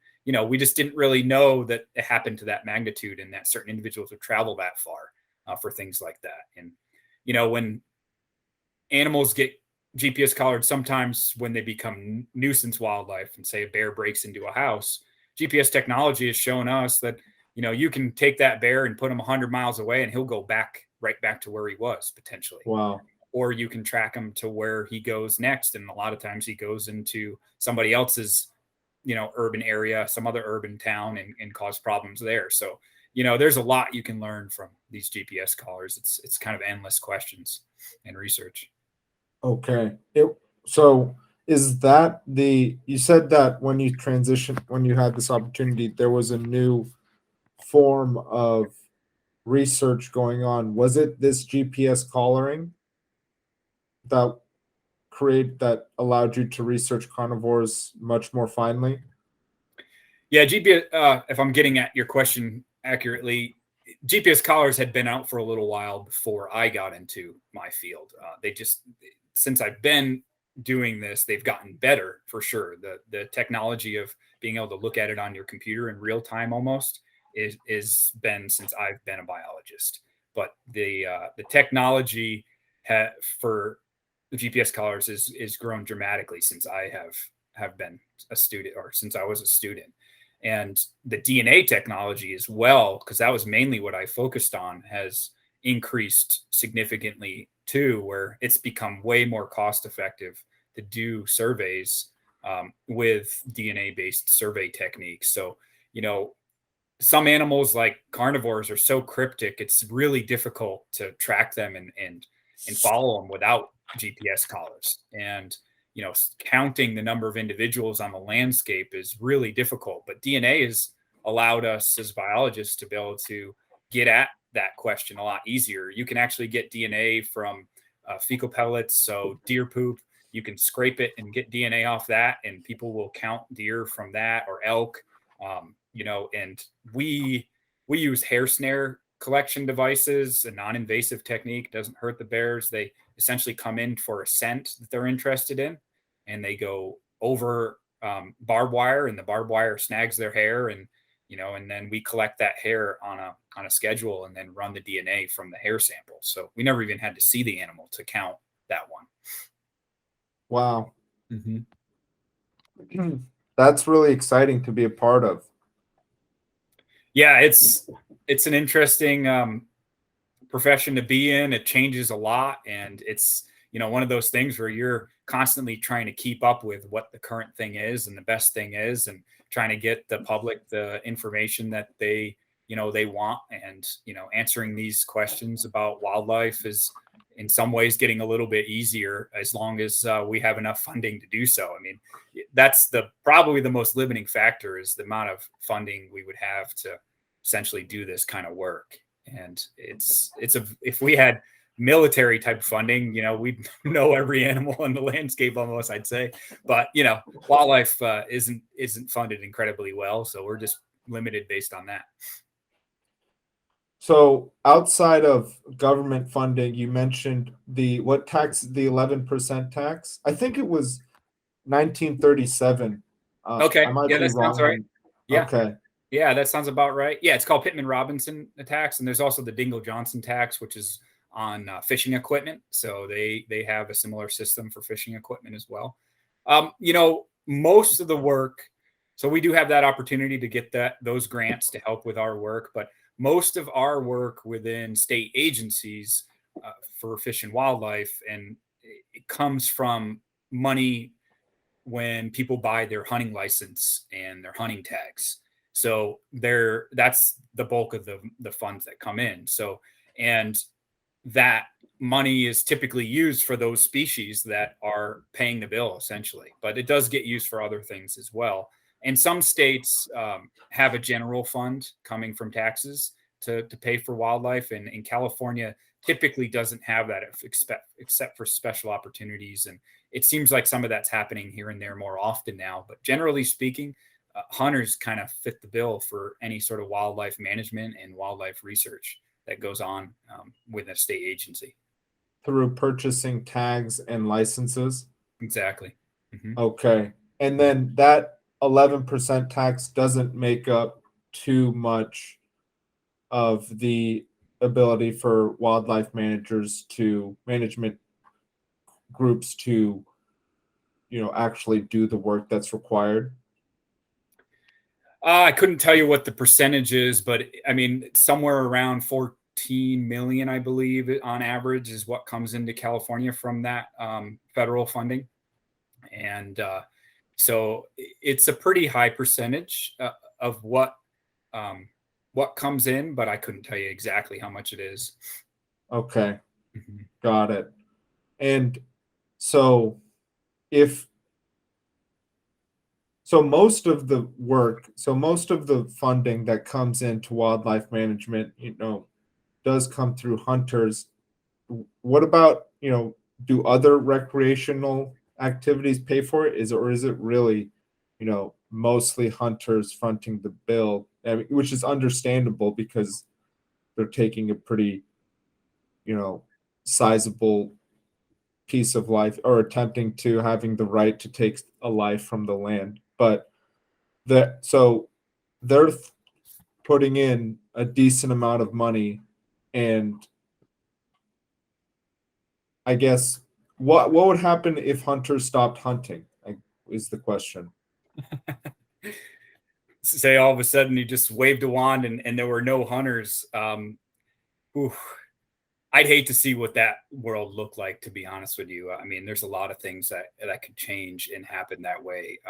we just didn't really know that it happened to that magnitude and that certain individuals would travel that far for things like that. And when animals get GPS collared, sometimes when they become nuisance wildlife, and say a bear breaks into a house, GPS technology has shown us that you can take that bear and put him 100 miles away and he'll go right back to where he was potentially. Wow. Or you can track him to where he goes next, and a lot of times he goes into somebody else's urban area, some other urban town, and cause problems there. So there's a lot you can learn from these GPS collars. It's kind of endless questions and research. Okay. So is that you said that when you had this opportunity, there was a new form of research going on. Was it this GPS collaring that allowed you to research carnivores much more finely? Yeah, GPS, if I'm getting at your question accurately, GPS collars had been out for a little while before I got into my field. Since I've been doing this, they've gotten better for sure. The technology of being able to look at it on your computer in real time almost is been since I've been a biologist. But the technology for the GPS collars is grown dramatically since I have been a student, or since I was a student. And the DNA technology as well, because that was mainly what I focused on, has increased significantly too, where it's become way more cost effective to do surveys with DNA based survey techniques. So, some animals like carnivores are so cryptic, it's really difficult to track them and follow them without GPS collars. And counting the number of individuals on the landscape is really difficult. But DNA has allowed us as biologists to be able to get at that question a lot easier. You can actually get DNA from fecal pellets, so deer poop. You can scrape it and get DNA off that, and people will count deer from that, or elk. And we use hair snare collection devices, a non-invasive technique, doesn't hurt the bears. They essentially come in for a scent that they're interested in, and they go over barbed wire, and the barbed wire snags their hair, and and then we collect that hair on a schedule and then run the DNA from the hair sample. So we never even had to see the animal to count that one. Wow. Mm-hmm. That's really exciting to be a part of. Yeah, it's an interesting profession to be in. It changes a lot, and it's one of those things where you're constantly trying to keep up with what the current thing is and the best thing is, and trying to get the public the information that they want. And answering these questions about wildlife is in some ways getting a little bit easier, as long as we have enough funding to do so. I mean, that's probably the most limiting factor, is the amount of funding we would have to essentially do this kind of work. And if we had military type funding, we'd know every animal in the landscape almost, I'd say. But wildlife isn't funded incredibly well, so we're just limited based on that. So outside of government funding, you mentioned what tax? The 11% tax. I think it was 1937. Okay, I might yeah, be that sounds wrong. right. Yeah. Okay. Yeah, that sounds about right. Yeah, it's called Pittman-Robinson tax, and there's also the Dingell-Johnson tax, which is on fishing equipment. So they have a similar system for fishing equipment as well. Most of the work, so we do have that opportunity to get those grants to help with our work, but most of our work within state agencies for fish and wildlife, and it comes from money when people buy their hunting license and their hunting tags. So that's the bulk of the funds that come in. So, and that money is typically used for those species that are paying the bill, essentially, but it does get used for other things as well. And some states have a general fund coming from taxes to pay for wildlife, and in California typically doesn't have that except for special opportunities. And it seems like some of that's happening here and there more often now. But generally speaking, hunters kind of fit the bill for any sort of wildlife management and wildlife research that goes on with a state agency. Through purchasing tags and licenses. Exactly. Mm-hmm. Okay. And then that 11% tax doesn't make up too much of the ability for wildlife management groups to, actually do the work that's required. I couldn't tell you what the percentage is, but I mean, somewhere around 14 million, I believe, on average, is what comes into California from that federal funding. And so it's a pretty high percentage of what comes in, but I couldn't tell you exactly how much it is. Okay. Mm-hmm. Got it. And so if so most of the funding that comes into wildlife management, does come through hunters. What about, do other recreational activities pay for it? Or is it really, mostly hunters fronting the bill? I mean, which is understandable because they're taking a pretty, sizable piece of life, or attempting to having the right to take a life from the land. But so they're putting in a decent amount of money, and I guess what would happen if hunters stopped hunting? Is the question. Say all of a sudden you just waved a wand and there were no hunters. I'd hate to see what that world looked like, to be honest with you. I mean, there's a lot of things that could change and happen that way.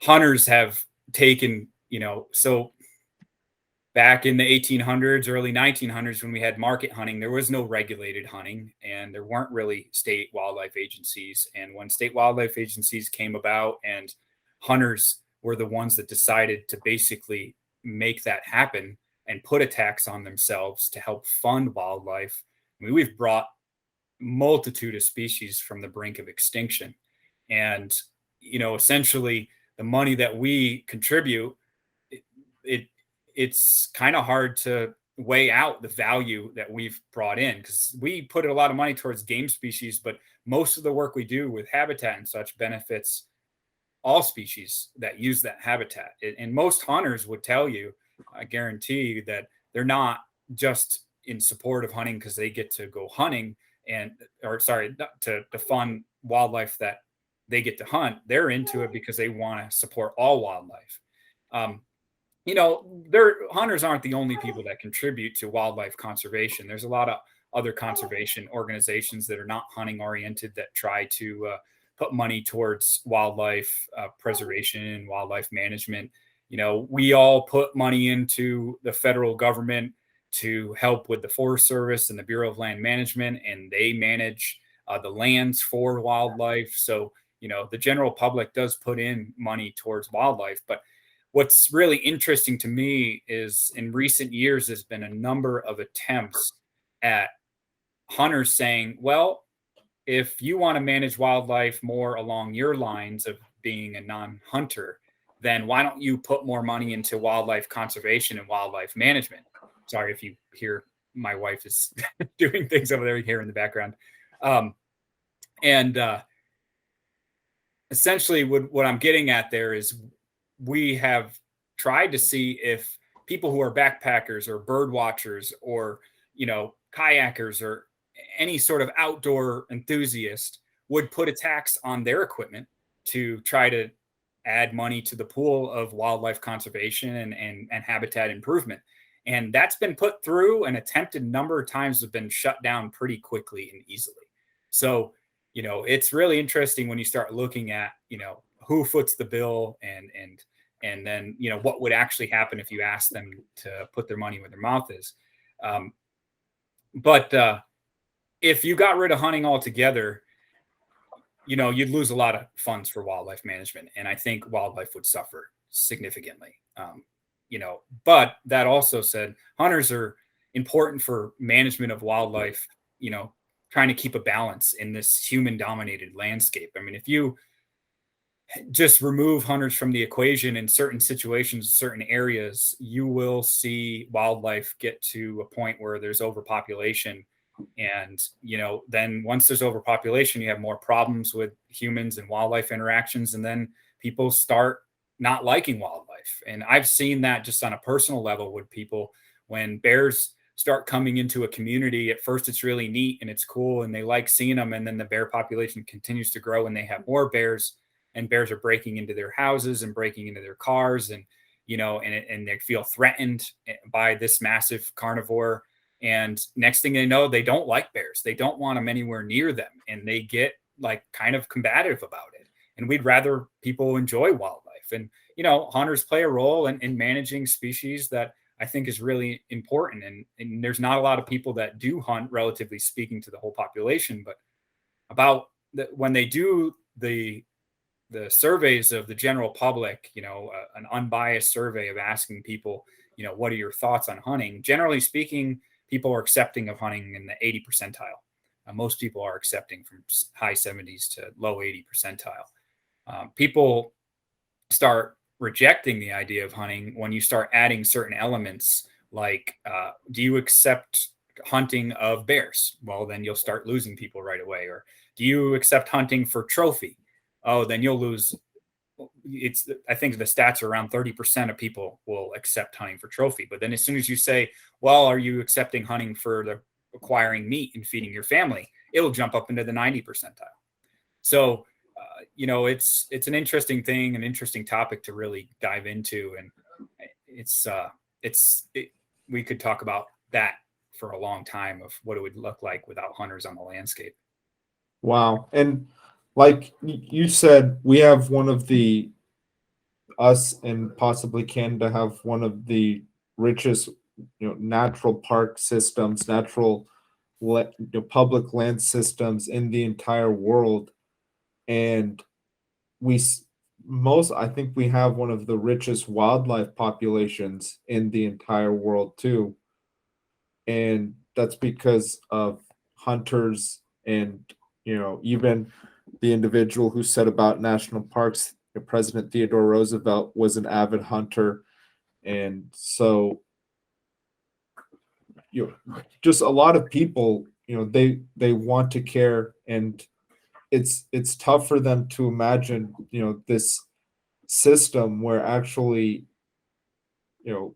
Hunters have taken, so back in the 1800s, early 1900s, when we had market hunting, there was no regulated hunting and there weren't really state wildlife agencies. And when state wildlife agencies came about and hunters were the ones that decided to basically make that happen and put a tax on themselves to help fund wildlife, I mean, we've brought multitude of species from the brink of extinction. And, essentially the money that we contribute, it it's kind of hard to weigh out the value that we've brought in, because we put a lot of money towards game species, but most of the work we do with habitat and such benefits all species that use that habitat. And most hunters would tell you, I guarantee, that they're not just in support of hunting because they get to go hunting to fund wildlife that they get to hunt. They're into it because they want to support all wildlife. Their hunters aren't the only people that contribute to wildlife conservation. There's a lot of other conservation organizations that are not hunting oriented that try to put money towards wildlife preservation and wildlife management. We all put money into the federal government to help with the Forest Service and the Bureau of Land Management, and they manage the lands for wildlife. So, the general public does put in money towards wildlife. But what's really interesting to me is in recent years, there's been a number of attempts at hunters saying, well, if you want to manage wildlife more along your lines of being a non-hunter, then why don't you put more money into wildlife conservation and wildlife management? Sorry if you hear my wife is doing things over there here in the background. Essentially what I'm getting at there is we have tried to see if people who are backpackers or bird watchers or, kayakers or any sort of outdoor enthusiast would put a tax on their equipment to try to add money to the pool of wildlife conservation and habitat improvement. And that's been put through and attempted a number of times, have been shut down pretty quickly and easily. So, it's really interesting when you start looking at, who foots the bill and then, what would actually happen if you ask them to put their money where their mouth is. But if you got rid of hunting altogether, you'd lose a lot of funds for wildlife management. And I think wildlife would suffer significantly. but that also said, hunters are important for management of wildlife, trying to keep a balance in this human dominated landscape. I mean, if you just remove hunters from the equation in certain situations, certain areas, you will see wildlife get to a point where there's overpopulation. And, then once there's overpopulation, you have more problems with humans and wildlife interactions. And then people start not liking wildlife. And I've seen that just on a personal level with people. When bears start coming into a community, at first it's really neat and it's cool and they like seeing them. And then the bear population continues to grow and they have more bears, and bears are breaking into their houses and breaking into their cars, and and they feel threatened by this massive carnivore. And next thing they know, they don't like bears. They don't want them anywhere near them, and they get like kind of combative about it. And we'd rather people enjoy wildlife. And hunters play a role in managing species that I think is really important. And there's not a lot of people that do hunt, relatively speaking, to the whole population. But when they do the surveys of the general public, an unbiased survey of asking people, what are your thoughts on hunting? Generally speaking, people are accepting of hunting in the 80 percentile. Most people are accepting from high 70s to low 80 percentile. People start rejecting the idea of hunting when you start adding certain elements like, do you accept hunting of bears? Well, then you'll start losing people right away. Or do you accept hunting for trophy? Oh, then you'll lose. I think the stats are around 30% of people will accept hunting for trophy. But then as soon as you say, well, are you accepting hunting for the acquiring meat and feeding your family? It'll jump up into the 90 percentile. So, it's an interesting thing, an interesting topic to really dive into. And we could talk about that for a long time, of what it would look like without hunters on the landscape. Wow. And like you said, we have us and possibly Canada have one of the richest, natural park systems, public land systems in the entire world. And I think we have one of the richest wildlife populations in the entire world too. And that's because of hunters and, even the individual who set about national parks, President Theodore Roosevelt, was an avid hunter. And so, just a lot of people, they want to care, and it's tough for them to imagine, this system where actually, you know,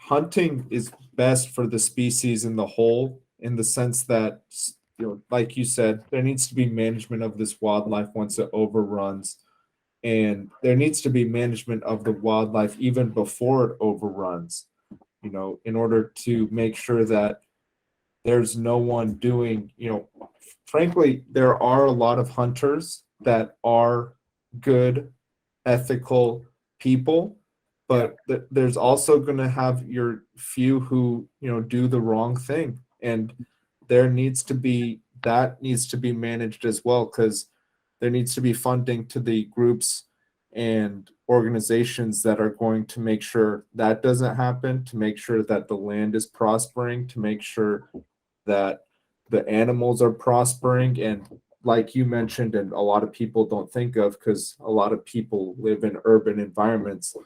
hunting is best for the species in the whole, in the sense that, like you said, there needs to be management of this wildlife once it overruns, and there needs to be management of the wildlife even before it overruns, in order to make sure that there's no one doing, frankly, there are a lot of hunters that are good, ethical people, but there's also going to have your few who, do the wrong thing. And that needs to be managed as well, because there needs to be funding to the groups and organizations that are going to make sure that doesn't happen, to make sure that the land is prospering, to make sure that the animals are prospering. And like you mentioned, and a lot of people don't think of, because a lot of people live in urban environments,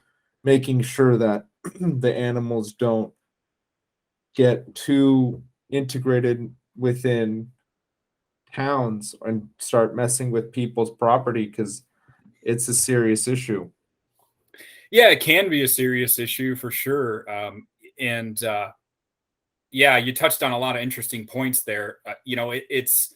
making sure that the animals don't get too integrated within towns and start messing with people's property, because it's a serious issue. Yeah, it can be a serious issue for sure. And yeah, you touched on a lot of interesting points there. It's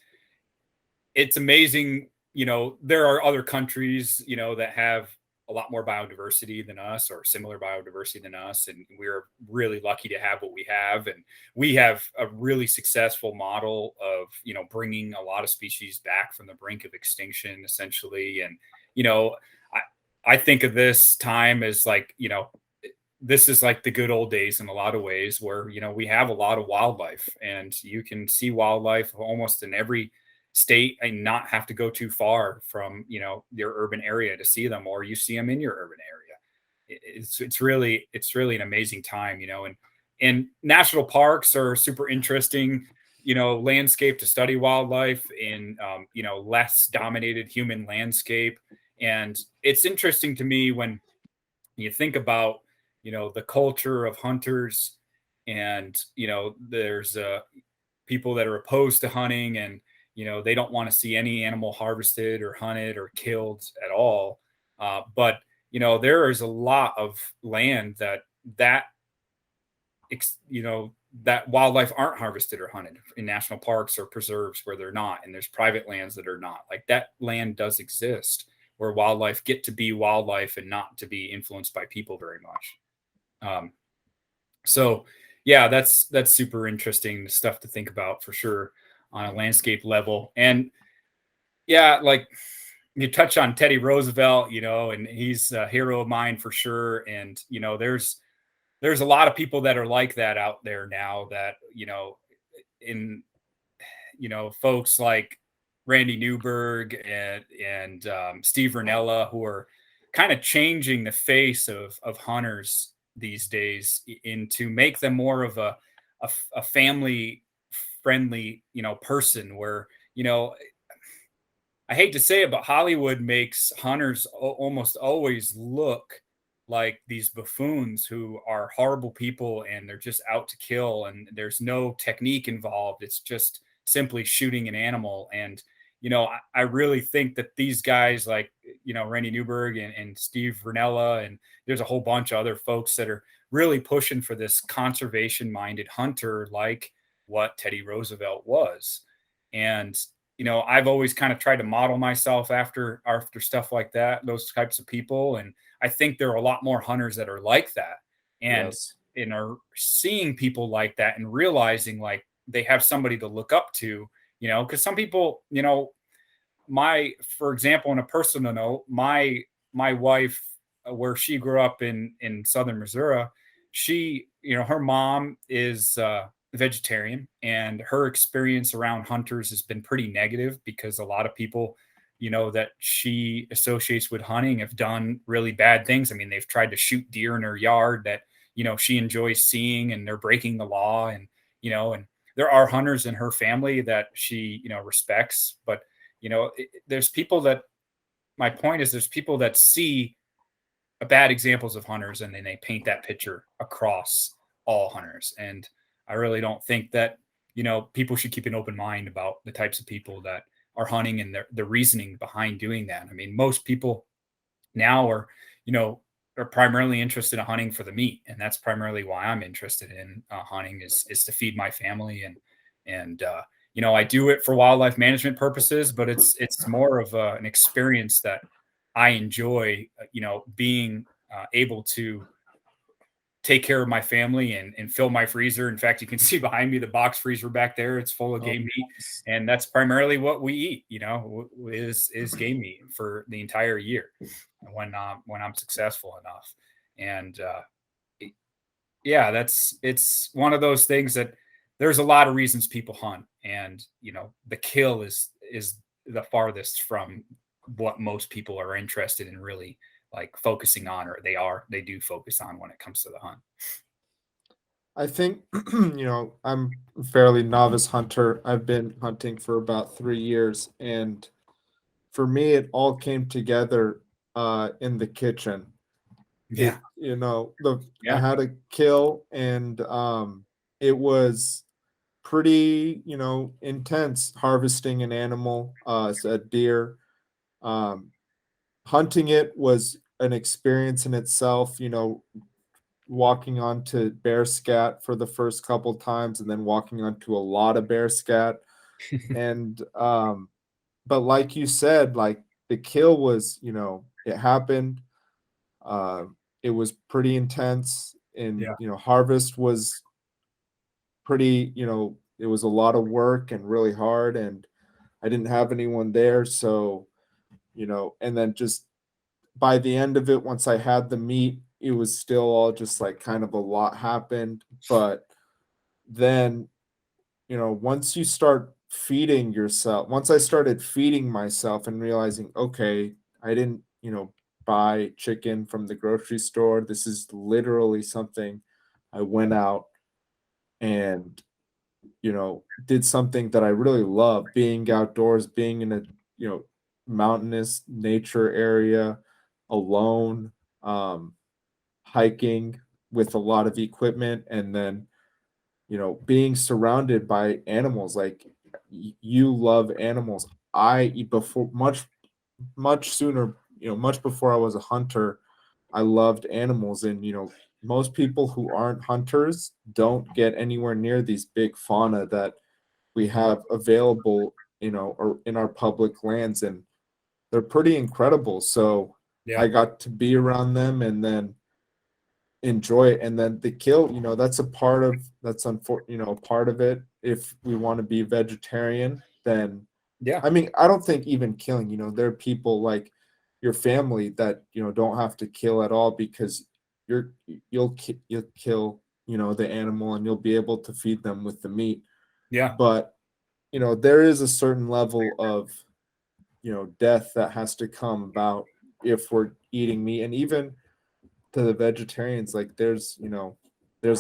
amazing. There are other countries, that have a lot more biodiversity than us, or similar biodiversity than us. And we're really lucky to have what we have. And we have a really successful model of, bringing a lot of species back from the brink of extinction, essentially. And, I think of this time as like, this is like the good old days in a lot of ways, where, we have a lot of wildlife, and you can see wildlife almost in every state and not have to go too far from, your urban area to see them, or you see them in your urban area. it's really an amazing time, and national parks are super interesting, landscape to study wildlife in less dominated human landscape. And it's interesting to me when you think about the culture of hunters, and there's people that are opposed to hunting, and they don't want to see any animal harvested or hunted or killed at all. But there is a lot of land that that wildlife aren't harvested or hunted in national parks or preserves where they're not, and there's private lands that are not. Like, that land does exist where wildlife get to be wildlife and not to be influenced by people very much. So yeah, that's super interesting stuff to think about for sure on a landscape level. And yeah, like, you touch on Teddy Roosevelt, and he's a hero of mine for sure. And there's a lot of people that are like that out there now, that in folks like Randy Newberg and Steve Rinella, who are kind of changing the face of hunters these days, to make them more of a family friendly person, where I hate to say it, but Hollywood makes hunters almost always look like these buffoons who are horrible people, and they're just out to kill, and there's no technique involved. It's just simply shooting an animal. And I really think that these guys like Randy Newberg and Steve Rinella, and there's a whole bunch of other folks that are really pushing for this conservation minded hunter, like what Teddy Roosevelt was. And I've always kind of tried to model myself after stuff like that, those types of people. And I think there are a lot more hunters that are like that, and Yes. are seeing people like that and realizing like they have somebody to look up to, because some people, for example, on a personal note, my wife, where she grew up in southern Missouri, she, her mom is vegetarian, and her experience around hunters has been pretty negative, because a lot of people that she associates with hunting have done really bad things. I mean, they've tried to shoot deer in her yard that she enjoys seeing, and they're breaking the law. And and there are hunters in her family that she respects, but there's people that, my point is, there's people that see bad examples of hunters, and then they paint that picture across all hunters. And I really don't think that people should keep an open mind about the types of people that are hunting, and the reasoning behind doing that. I mean, most people now are primarily interested in hunting for the meat, and that's primarily why I'm interested in hunting, is to feed my family. And I do it for wildlife management purposes, but it's more of an experience that I enjoy, being able to take care of my family and fill my freezer. In fact, you can see behind me the box freezer back there. It's full of Oh, game meat, nice. and that's primarily what we eat. Is game meat for the entire year when I'm successful enough. And yeah, it's one of those things that there's a lot of reasons people hunt, and the kill is the farthest from what most people are interested in really like focusing on, or they do focus on when it comes to the hunt. I think, I'm a fairly novice hunter. I've been hunting for about 3 years. And for me, it all came together in the kitchen. Yeah. I Yeah. had a kill, and it was pretty, intense harvesting an animal, a deer. Um, Hunting it was an experience in itself, walking onto bear scat for the first couple times, and then walking onto a lot of bear scat. And but like you said, like, the kill was, it happened. It was pretty intense, and Yeah. harvest was pretty, it was a lot of work and really hard, and I didn't have anyone there. So, and then just by the end of it, once I had the meat, it was still all just like kind of a lot happened. But then, once you start feeding yourself, once I started feeding myself and realizing, okay, I didn't, buy chicken from the grocery store. This is literally something I went out and, did something that I really love, being outdoors, being in a, you know, mountainous nature area alone, hiking with a lot of equipment, and then, being surrounded by animals. Like, you love animals. Before much sooner, much before I was a hunter, I loved animals. And, most people who aren't hunters don't get anywhere near these big fauna that we have available, or in our public lands, and they're pretty incredible. So Yeah. I got to be around them and then enjoy it. And then the kill, that's a part of a part of it. If we want to be vegetarian, then Yeah. I mean, I don't think even killing, there are people like your family that, don't have to kill at all, because you'll kill, the animal, and you'll be able to feed them with the meat. Yeah. But, there is a certain level of, death that has to come about if we're eating meat. And even to the vegetarians, like, there's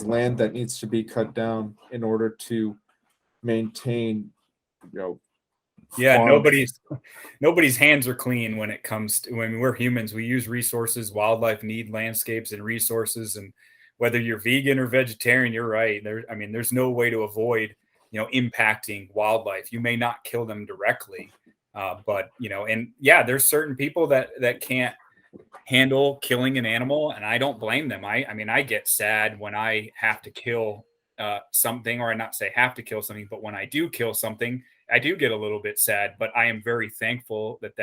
land that needs to be cut down in order to maintain, you know, Yeah. farm. Nobody's hands are clean when it comes to when we're humans. We use resources. Wildlife need landscapes and resources. And whether you're vegan or vegetarian, you're right. I mean, there's no way to avoid, impacting wildlife. You may not kill them directly, but and yeah, there's certain people that can't handle killing an animal, and I don't blame them. I mean, I get sad when I have to kill something, or I not say have to kill something, but when I do kill something, I do get a little bit sad. But I am very thankful that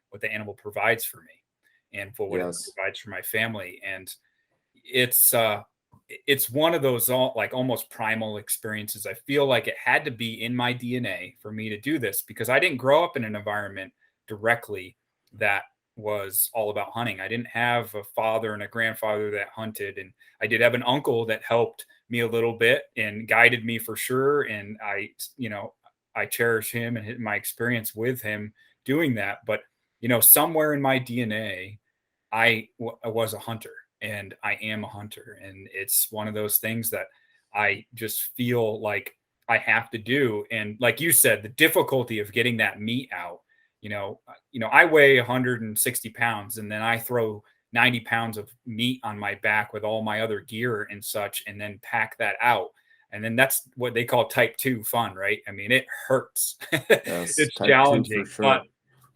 what the animal provides for me, and for what it Yes. provides for my family. And it's uh, it's one of those almost primal experiences. I feel like it had to be in my DNA for me to do this, because I didn't grow up in an environment directly that was all about hunting. I didn't have a father and a grandfather that hunted, and I did have an uncle that helped me a little bit and guided me for sure. And I cherish him and my experience with him doing that. But somewhere in my DNA, I was a hunter, and I am a hunter. And it's one of those things that I just feel like I have to do. And like you said, the difficulty of getting that meat out, I weigh 160 pounds, and then I throw 90 pounds of meat on my back with all my other gear and such, and then pack that out. And then that's what they call type 2 fun, right? I mean, it hurts. Yes, It's type 2 for challenging, but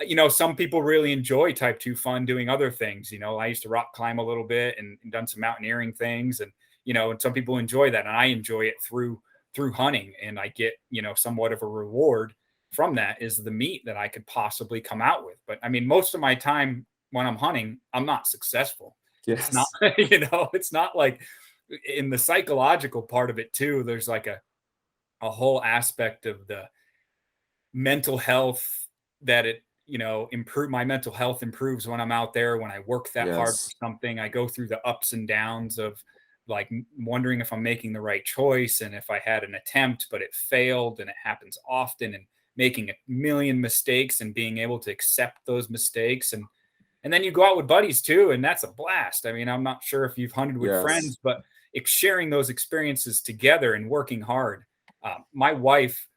sure. some people really enjoy type 2 fun doing other things. I used to rock climb a little bit and done some mountaineering things, and and some people enjoy that, and I enjoy it through hunting. And I get somewhat of a reward from that, is the meat that I could possibly come out with. But I mean, most of my time when I'm hunting, I'm not successful. It's not, Yes. it's not like, in the psychological part of it too, there's like a whole aspect of the mental health that it improve my mental health improves when I'm out there. When I work that hard for Yes. something, I go through the ups and downs of like wondering if I'm making the right choice, and if I had an attempt but it failed, and it happens often, and making a million mistakes and being able to accept those mistakes. And then you go out with buddies too, and that's a blast. I mean, I'm not sure if you've hunted with Yes. friends, but sharing those experiences together and working hard. My wife,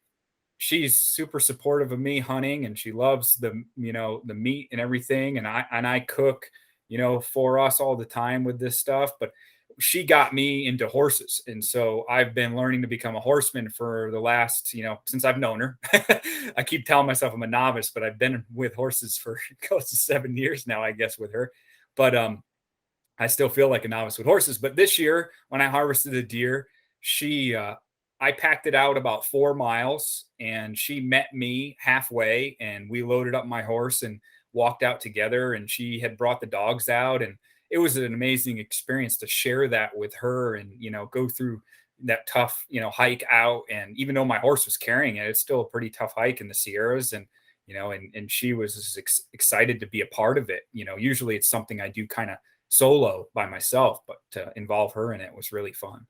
she's super supportive of me hunting, and she loves the meat and everything. And I cook, for us all the time with this stuff. But she got me into horses, and so I've been learning to become a horseman for the last, since I've known her. I keep telling myself I'm a novice, but I've been with horses for close to 7 years now, I guess, with her. But I still feel like a novice with horses. But this year, when I harvested a deer, I packed it out about 4 miles, and she met me halfway, and we loaded up my horse and walked out together. And she had brought the dogs out, and it was an amazing experience to share that with her, and, go through that tough, hike out. And even though my horse was carrying it, it's still a pretty tough hike in the Sierras. And, and she was excited to be a part of it. Usually it's something I do kind of solo by myself, but to involve her in it was really fun.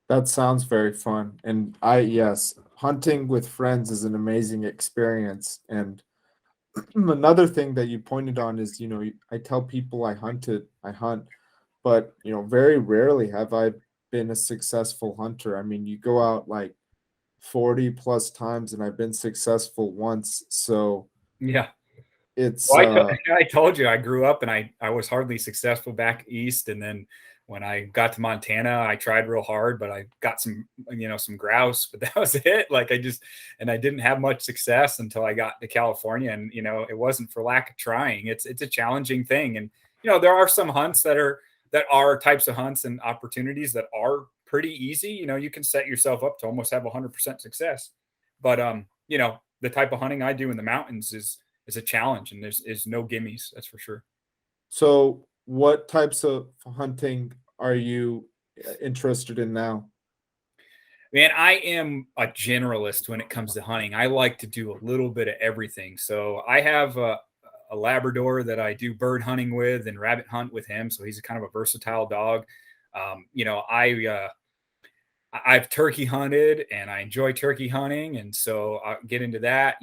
That sounds very fun. And yes, hunting with friends is an amazing experience. And another thing that you pointed on is, I tell people I hunt, but very rarely have I been a successful hunter. I mean, you go out like 40 plus times and I've been successful once. So Yeah. it's Well, I told you I grew up and I was hardly successful back east, and then when I got to Montana, I tried real hard, but I got some grouse, but that was it. Like I didn't have much success until I got to California, and it wasn't for lack of trying. It's a challenging thing, and there are some hunts that are types of hunts and opportunities that are pretty easy. You can set yourself up to almost have 100% success, but the type of hunting I do in the mountains is a challenge, and there's no gimmies, that's for sure. so what types of hunting are you interested in now? Man, I am a generalist when it comes to hunting. I like to do a little bit of everything. So I have a Labrador that I do bird hunting with and rabbit hunt with him. So he's a kind of a versatile dog. I've turkey hunted and I enjoy turkey hunting. And so I'll get into that.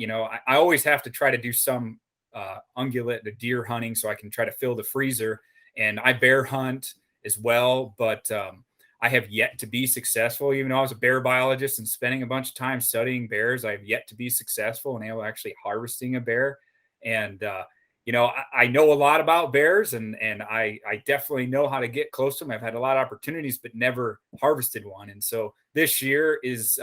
I always have to try to do some ungulate, the deer hunting, so I can try to fill the freezer. And I bear hunt as well, but I have yet to be successful. Even though I was a bear biologist and spending a bunch of time studying bears, I've yet to be successful in actually harvesting a bear. And I know a lot about bears, and I definitely know how to get close to them. I've had a lot of opportunities, but never harvested one. And so this year is,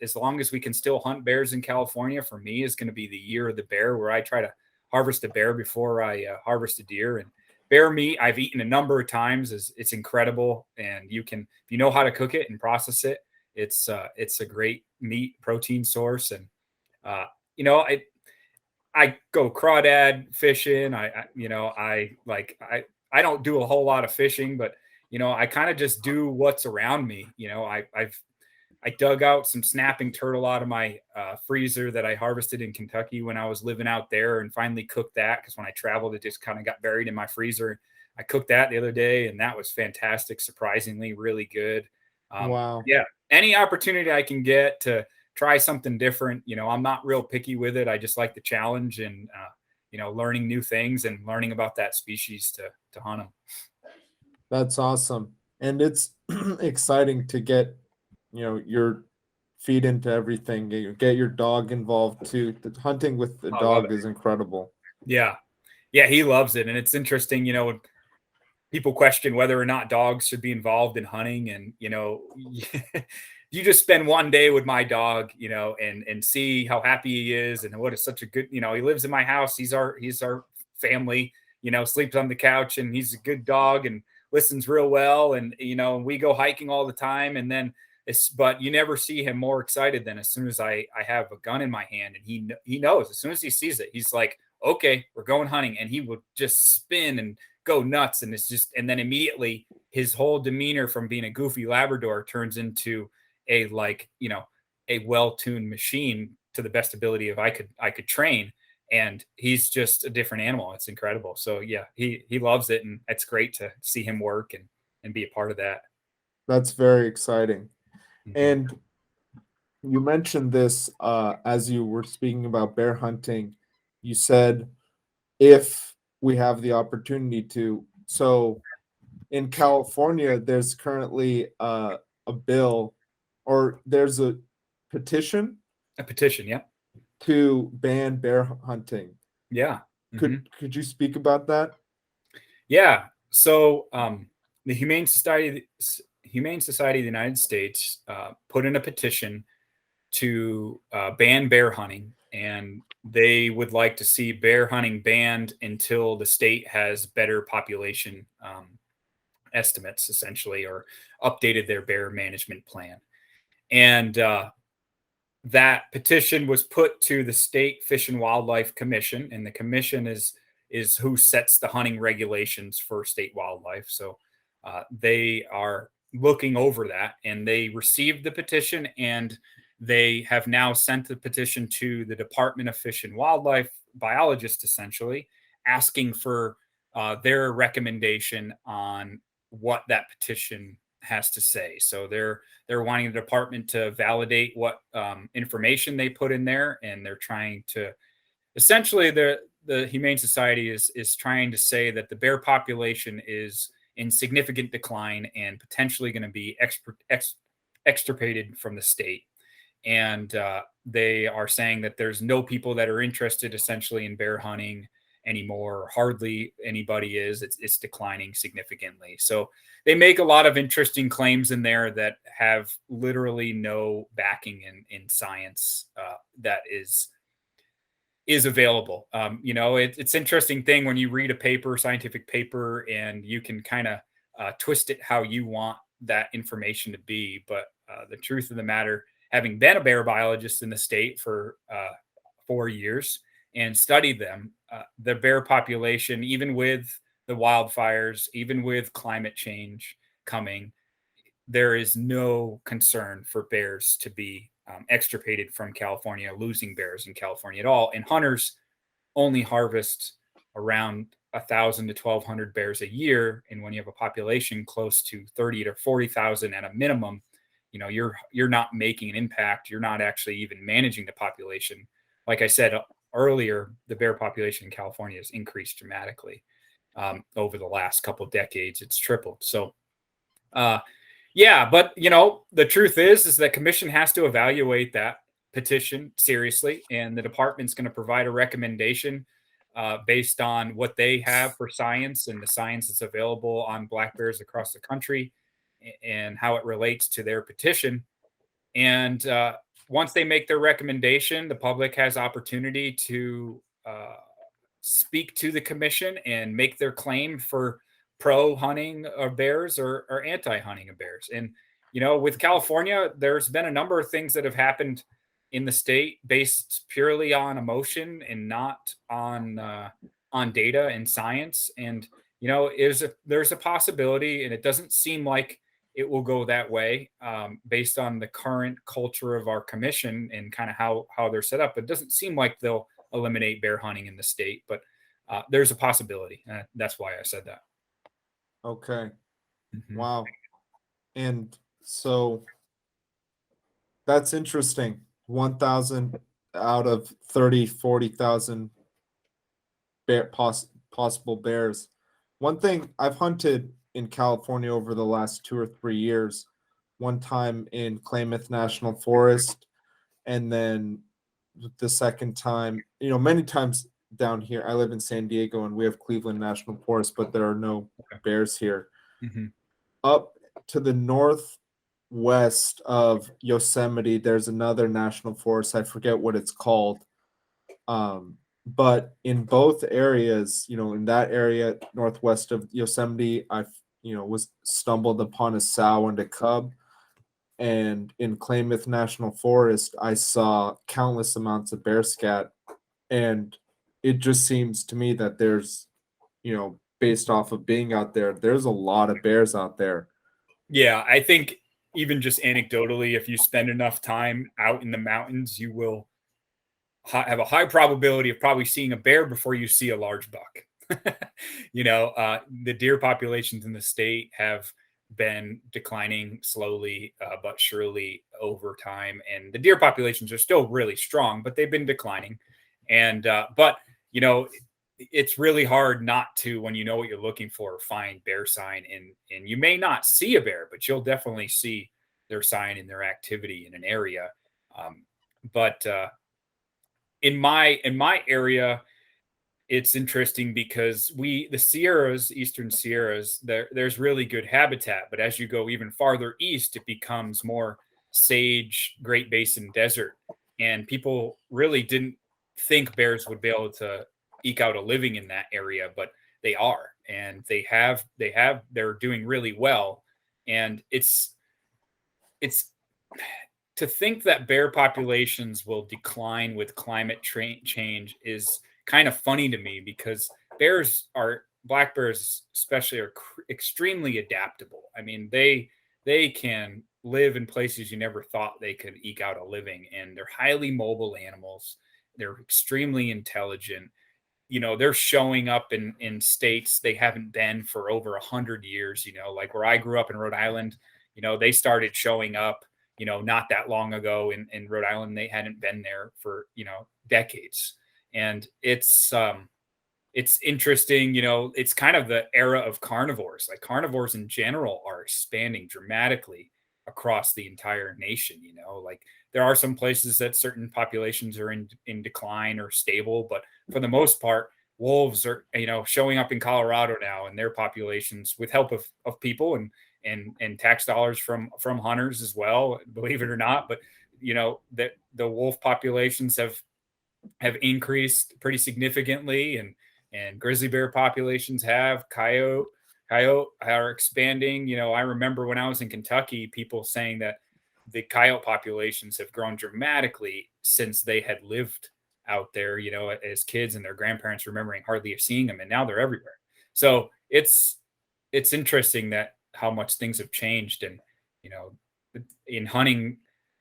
as long as we can still hunt bears in California, for me is going to be the year of the bear, where I try to harvest a bear before I harvest a deer. And bear meat I've eaten a number of times. It's incredible, and if you know how to cook it and process it, it's a great meat protein source. And uh, you know, I go crawdad fishing. I don't do a whole lot of fishing, but I kind of just do what's around me. I dug out some snapping turtle out of my freezer that I harvested in Kentucky when I was living out there, and finally cooked that, because when I traveled, it just kind of got buried in my freezer. I cooked that the other day, and that was fantastic, surprisingly really good. Wow. Yeah, any opportunity I can get to try something different. I'm not real picky with it. I just like the challenge, and learning new things and learning about that species to hunt them. That's awesome. And it's exciting to get, your feet into everything. Get your dog involved too. The hunting with the I love dog it. is incredible. Yeah, yeah, he loves it, and it's interesting. When people question whether or not dogs should be involved in hunting, and you just spend one day with my dog, and see how happy he is, and what is such a good, he lives in my house. He's our family. Sleeps on the couch, and he's a good dog and listens real well. And we go hiking all the time, and then but you never see him more excited than as soon as I have a gun in my hand, and he knows as soon as he sees it, he's like, okay, we're going hunting, and he will just spin and go nuts. And and then immediately his whole demeanor from being a goofy Labrador turns into a, like, a well-tuned machine to the best ability of I could train. And he's just a different animal. It's incredible. So yeah, he loves it, and it's great to see him work and be a part of that. That's very exciting. Mhm. And you mentioned this as you were speaking about bear hunting. You said if we have the opportunity to. So in California, there's currently a bill, or there's a petition A petition, yeah. to ban bear hunting. Yeah. Mhm. Could you speak about that? Yeah. So the Humane Society of the United States put in a petition to ban bear hunting, and they would like to see bear hunting banned until the state has better population estimates, essentially, or updated their bear management plan. And that petition was put to the State Fish and Wildlife Commission, and the commission is who sets the hunting regulations for state wildlife. So they are looking over that, and they received the petition, and they have now sent the petition to the Department of Fish and Wildlife Biologist, essentially asking for their recommendation on what that petition has to say. So they're wanting the department to validate what information they put in there, and they're trying to essentially the Humane Society is trying to say that the bear population is in significant decline and potentially going to be extirpated from the state. And they are saying that there's no people that are interested essentially in bear hunting anymore. Hardly anybody is. It's declining significantly. So they make a lot of interesting claims in there that have literally no backing in science that is available. It's interesting thing when you read a paper, scientific paper, and you can kind of twist it how you want that information to be. But the truth of the matter, having been a bear biologist in the state for 4 years and studied them, the bear population, even with the wildfires, even with climate change coming, there is no concern for bears to be extirpated from California, losing bears in California at all. And hunters only harvest around 1,000 to 1,200 bears a year. And when you have a population close to 30 to 40,000 at a minimum, you're not making an impact. You're not actually even managing the population. Like I said earlier, the bear population in California has increased dramatically over the last couple of decades. It's tripled. So, yeah, but the truth is that commission has to evaluate that petition seriously, and the department's going to provide a recommendation based on what they have for science and the science that's available on black bears across the country and how it relates to their petition. And once they make their recommendation, the public has opportunity to speak to the commission and make their claim for pro hunting of bears or anti hunting of bears. And, with California, there's been a number of things that have happened in the state based purely on emotion and not on data and science. And, there's a possibility, and it doesn't seem like it will go that way based on the current culture of our commission and kind of how they're set up. It doesn't seem like they'll eliminate bear hunting in the state, but there's a possibility. That's why I said that. Okay. Mhm. Wow. And so that's interesting. 1,000 out of 30, 40,000 possible bears. One thing, I've hunted in California over the last 2 or 3 years, one time in Klamath National Forest, and then the second time, many times down here. I live in San Diego and we have Cleveland National Forest, but there are no bears here. Mhm. Up to the northwest of Yosemite, there's another national forest. I forget what it's called. But in both areas, in that area northwest of Yosemite, I was stumbled upon a sow and a cub. And in Klamath National Forest, I saw countless amounts of bear scat. And it just seems to me that there's, based off of being out there, there's a lot of bears out there. Yeah, I think even just anecdotally, if you spend enough time out in the mountains, you will have a high probability of probably seeing a bear before you see a large buck. The deer populations in the state have been declining slowly but surely over time, and the deer populations are still really strong, but they've been declining. And it's really hard not to, when you know what you're looking for, find bear sign, and you may not see a bear, but you'll definitely see their sign and their activity in an area. But in my area, it's interesting because the Sierras, Eastern Sierras, there's really good habitat, but as you go even farther east, it becomes more sage, Great Basin desert, and people really didn't think bears would be able to eke out a living in that area, but they are, and they're doing really well. And it's to think that bear populations will decline with climate change is kind of funny to me, because black bears especially are extremely adaptable. I mean, they can live in places you never thought they could eke out a living, and they're highly mobile animals. They're extremely intelligent. They're showing up in states they haven't been for over 100 years. Like where I grew up in Rhode Island, they started showing up not that long ago in Rhode Island. They hadn't been there for decades. And it's interesting, it's kind of the era of carnivores. Like carnivores in general are expanding dramatically across the entire nation, like there are some places that certain populations are in decline or stable, but for the most part, wolves are, showing up in Colorado now, and their populations with help of people and tax dollars from hunters as well, believe it or not. But that the wolf populations have increased pretty significantly, and grizzly bear populations have. Coyote are expanding. I remember when I was in Kentucky, people saying that the coyote populations have grown dramatically since they had lived out there, as kids, and their grandparents remembering hardly seeing them, and now they're everywhere. So it's interesting that how much things have changed, and you know in hunting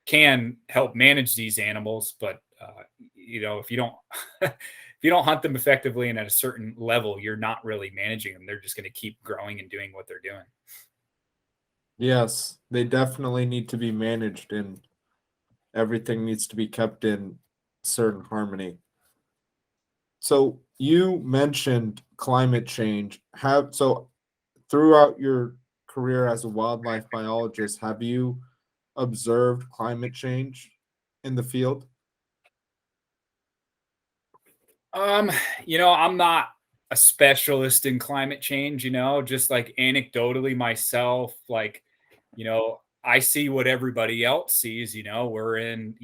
can help manage these animals, but if you don't if you don't hunt them effectively and at a certain level, you're not really managing them. They're just going to keep growing and doing what they're doing. Yes, they definitely need to be managed and everything needs to be kept in certain harmony. So you mentioned climate change. Have so throughout your career as a wildlife biologist, have you observed climate change in the field? Um, I'm not a specialist in climate change, just like anecdotally myself, like, I see what everybody else sees, we're in,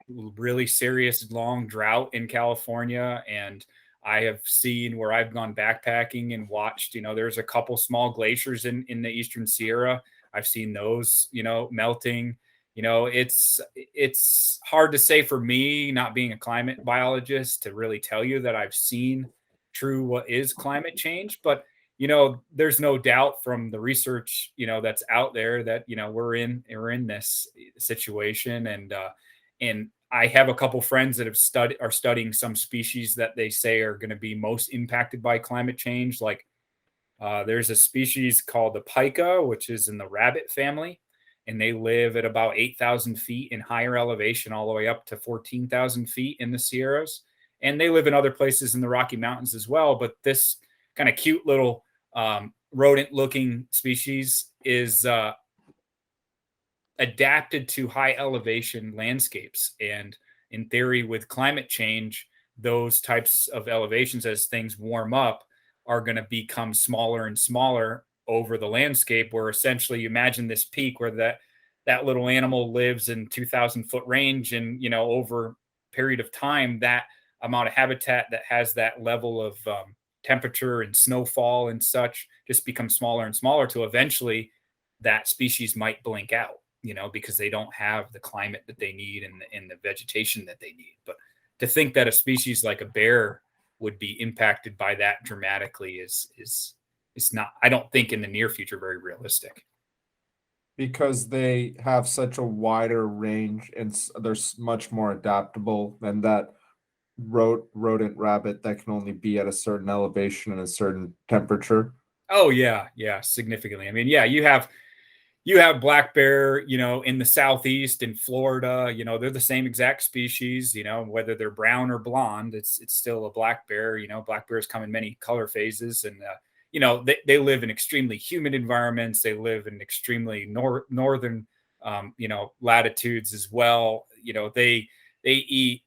really serious long drought in California. And I have seen where I've gone backpacking and watched, there's a couple small glaciers in the Eastern Sierra. I've seen those, melting. It's hard to say for me, not being a climate biologist, to really tell you that I've seen true what is climate change. But there's no doubt from the research that's out there that we're in this situation. And I have a couple friends that are studying some species that they say are going to be most impacted by climate change. Like there's a species called the pika, which is in the rabbit family, and they live at about 8,000 feet in higher elevation, all the way up to 14,000 feet in the Sierras. And they live in other places in the Rocky Mountains as well. But this kind of cute little rodent looking species is adapted to high elevation landscapes. And in theory, with climate change, those types of elevations, as things warm up, are going to become smaller and smaller over the landscape. Where essentially, you imagine this peak where that little animal lives in 2,000 foot range, and over a period of time, that amount of habitat that has that level of temperature and snowfall and such just becomes smaller and smaller, to eventually that species might blink out, because they don't have the climate that they need, and the vegetation that they need. But to think that a species like a bear would be impacted by that dramatically is not, I don't think in the near future, very realistic. Because they have such a wider range and they're much more adaptable than that rodent rabbit that can only be at a certain elevation and a certain temperature. Oh yeah, significantly. I mean, yeah, you have black bear, in the southeast in Florida. They're the same exact species. Whether they're brown or blonde, it's still a black bear. Black bears come in many color phases, and they live in extremely humid environments. They live in extremely northern, latitudes as well. They eat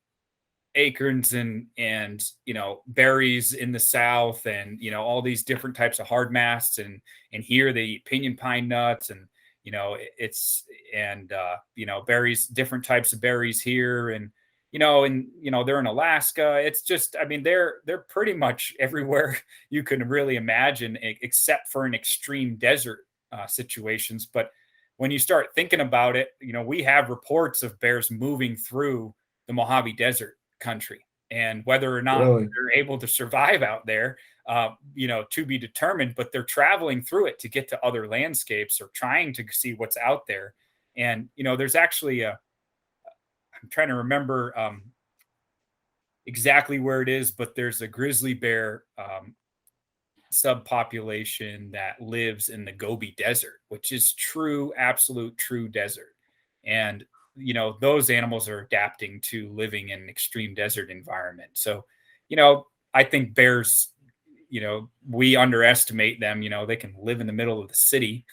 acorns and berries in the south, and all these different types of hard masts, and here they eat pinyon pine nuts, and it's and berries, different types of berries here, and they're in Alaska. It's just, I mean, they're pretty much everywhere you can really imagine, except for in extreme desert situations. But when you start thinking about it, we have reports of bears moving through the Mojave Desert country, and whether or not Really? they're able to survive out there, to be determined. But they're traveling through it to get to other landscapes, or trying to see what's out there. And there's actually I'm trying to remember exactly where it is, but there's a grizzly bear subpopulation that lives in the Gobi Desert, which is true, absolute true desert. And those animals are adapting to living in an extreme desert environment. So, I think bears, we underestimate them. They can live in the middle of the city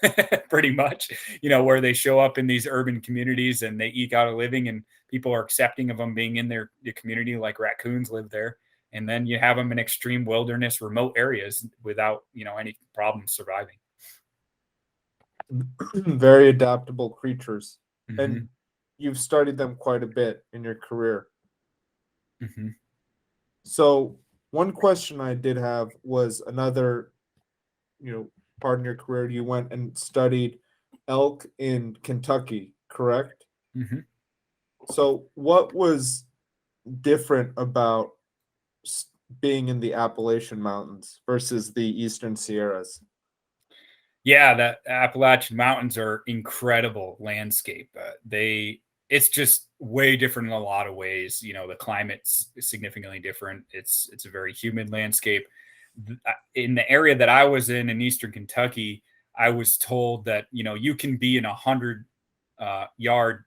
pretty much, where they show up in these urban communities and they eke out a living, and people are accepting of them being in their community, like raccoons live there. And then you have them in extreme wilderness, remote areas without, any problems surviving. Very adaptable creatures. Hmm. And you've studied them quite a bit in your career. Hmm. So one question I did have was another, part in your career, you went and studied elk in Kentucky, correct? Hmm. So what was different about being in the Appalachian Mountains versus the Eastern Sierras? Yeah, the Appalachian Mountains are incredible landscape. It's just way different in a lot of ways. The climate's significantly different. It's a very humid landscape. In the area that I was in Eastern Kentucky, I was told that you can be in 100 yard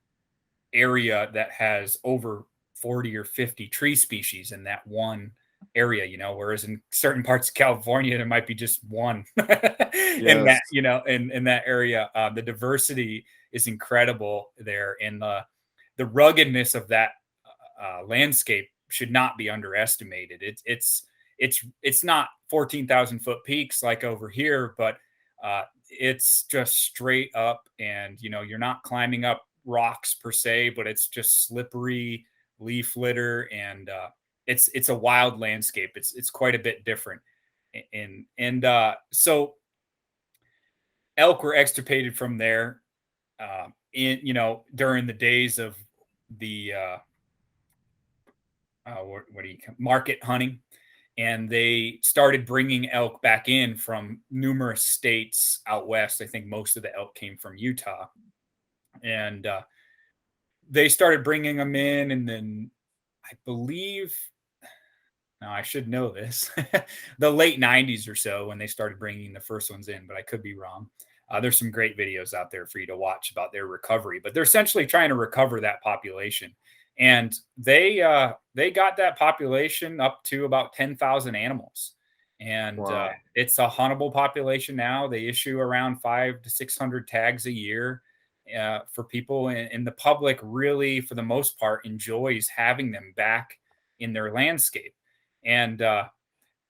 area that has over 40 or 50 tree species in that one area, whereas in certain parts of California, there might be just one in that, Yes. in that area. The diversity is incredible there. And the ruggedness of that landscape should not be underestimated. It's not 14,000 foot peaks like over here, but it's just straight up, and you're not climbing up rocks per se, but it's just slippery leaf litter, and it's a wild landscape. It's quite a bit different, and so elk were extirpated from there, in during the days of the what do you market hunting, and they started bringing elk back in from numerous states out west. I think most of the elk came from Utah, and they started bringing them in, and then I believe, now I should know this, the late 90s or so when they started bringing the first ones in, but I could be wrong. There's some great videos out there for you to watch about their recovery, but they're essentially trying to recover that population. And they got that population up to about 10,000 animals. And Wow. it's a huntable population now. They issue around 500 to 600 tags a year for people, and the public really, for the most part, enjoys having them back in their landscape. And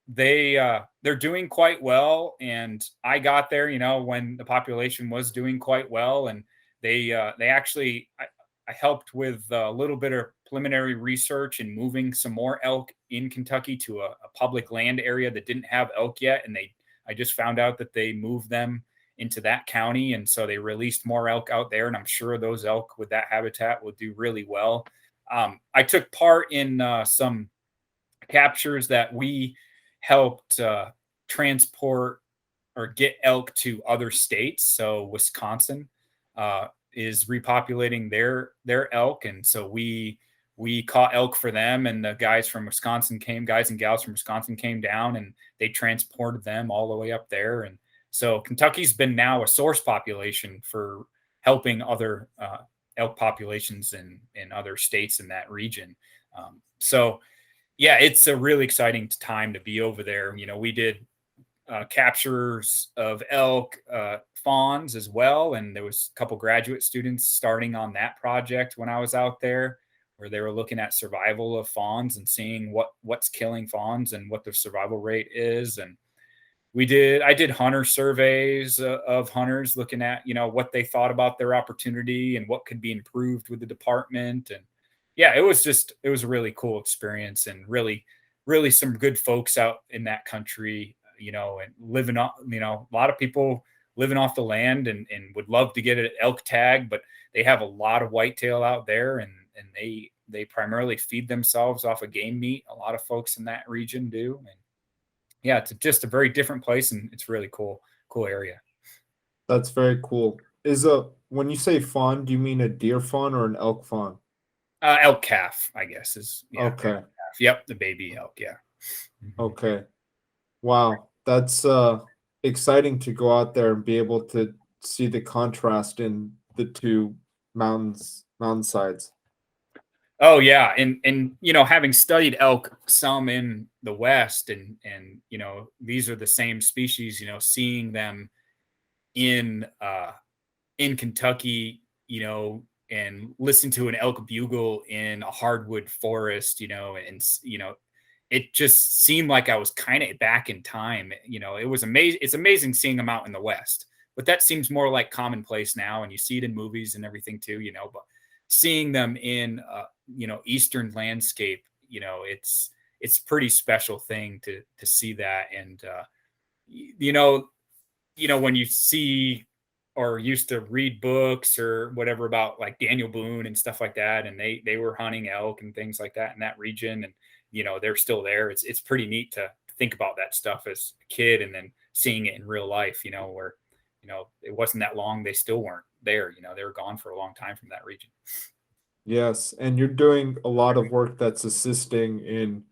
they're doing quite well. And I got there, when the population was doing quite well, and they actually, I helped with a little bit of preliminary research and moving some more elk in Kentucky to a public land area that didn't have elk yet, and I just found out that they moved them into that county, and so they released more elk out there, and I'm sure those elk with that habitat will do really well. I took part in some captures that we helped transport or get elk to other states. So Wisconsin is repopulating their elk, and so we caught elk for them, and the guys and gals from Wisconsin came down, and they transported them all the way up there. And so Kentucky's been now a source population for helping other elk populations in other states in that region. So yeah, it's a really exciting time to be over there. We did captures of elk, fawns as well, and there was a couple graduate students starting on that project when I was out there, where they were looking at survival of fawns and seeing what's killing fawns and what their survival rate is. And I did hunter surveys of hunters, looking at what they thought about their opportunity and what could be improved with the department. And yeah, it was a really cool experience, and really some good folks out in that country, and living off, a lot of people living off the land, and would love to get an elk tag, but they have a lot of whitetail out there, and they primarily feed themselves off of game meat. A lot of folks in that region do. And yeah, it's just a very different place, and it's really cool area. That's very cool. Is a when you say fawn, do you mean a deer fawn or an elk fawn? Elk calf, I guess, is, yeah, elk Okay. calf. Yep, the baby elk. Yeah. Mhm. Okay. Wow. That's exciting to go out there and be able to see the contrast in the two Mountainsides. Oh yeah, and having studied elk some in the West, and these are the same species. Seeing them in in Kentucky, and listen to an elk bugle in a hardwood forest, and it just seemed like I was kind of back in time. It was amazing. It's amazing seeing them out in the West, but that seems more like commonplace now, and you see it in movies and everything too. But seeing them in Eastern landscape, it's pretty special thing to see that. And you know when you see or used to read books or whatever about like Daniel Boone and stuff like that, and they were hunting elk and things like that in that region, and they're still there. It's pretty neat to think about that stuff as a kid, and then seeing it in real life, where it wasn't that long, they still weren't there. They were gone for a long time from that region. Yes, and you're doing a lot of work that's assisting in,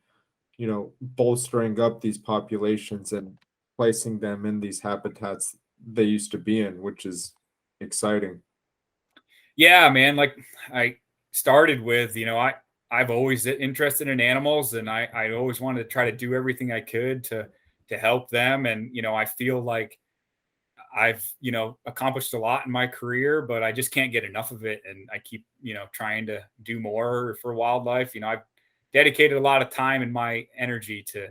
bolstering up these populations and placing them in these habitats they used to be in, which is exciting. Yeah, man. Like I started with, I've always interested in animals, and I always wanted to try to do everything I could to help them. And I feel like I've accomplished a lot in my career, but I just can't get enough of it, and I keep trying to do more for wildlife. I've dedicated a lot of time and my energy to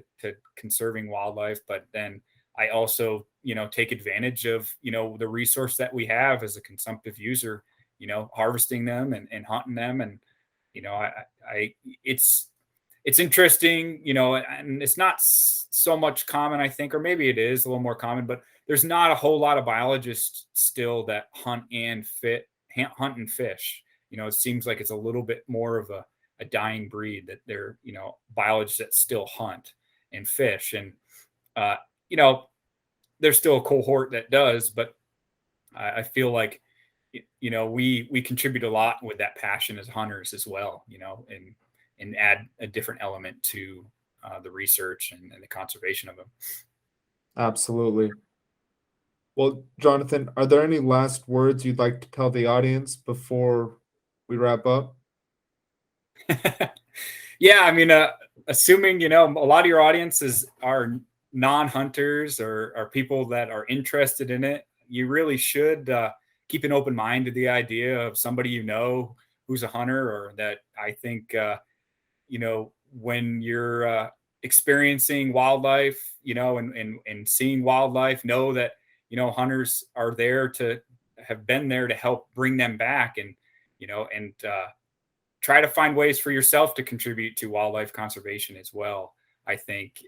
conserving wildlife, but then I also take advantage of the resource that we have as a consumptive user, harvesting them and hunting them. And I it's interesting, and it's not so much common, I think, or maybe it is a little more common, but there's not a whole lot of biologists still that hunt and hunt and fish. It seems like it's a little bit more of a dying breed, that they're, biologists that still hunt and fish. And, uh, you know, there's still a cohort that does, but I feel like, we contribute a lot with that passion as hunters as well, and add a different element to the research and the conservation of them. Absolutely. Well, Jonathan, are there any last words you'd like to tell the audience before we wrap up? Yeah, I mean, assuming a lot of your audiences are non-hunters or people that are interested in it, you really should keep an open mind to the idea of somebody who's a hunter, or that I think when you're experiencing wildlife, and seeing wildlife, know that hunters are there to have been there to help bring them back, and and try to find ways for yourself to contribute to wildlife conservation as well. I think,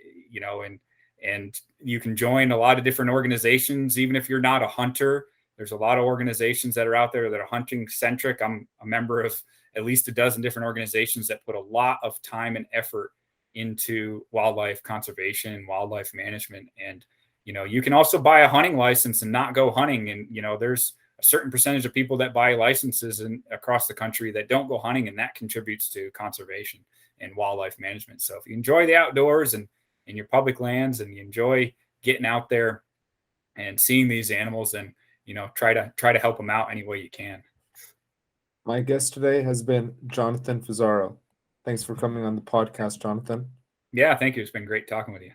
and you can join a lot of different organizations, even if you're not a hunter. There's a lot of organizations that are out there that are hunting centric. I'm a member of at least a dozen different organizations that put a lot of time and effort into wildlife conservation and wildlife management. And, you can also buy a hunting license and not go hunting. And, there's a certain percentage of people that buy licenses across the country that don't go hunting, and that contributes to conservation and wildlife management. So if you enjoy the outdoors and in your public lands, and you enjoy getting out there and seeing these animals, then try to help them out any way you can. My guest today has been Jonathan Fusaro. Thanks for coming on the podcast, Jonathan. Yeah, thank you. It's been great talking with you.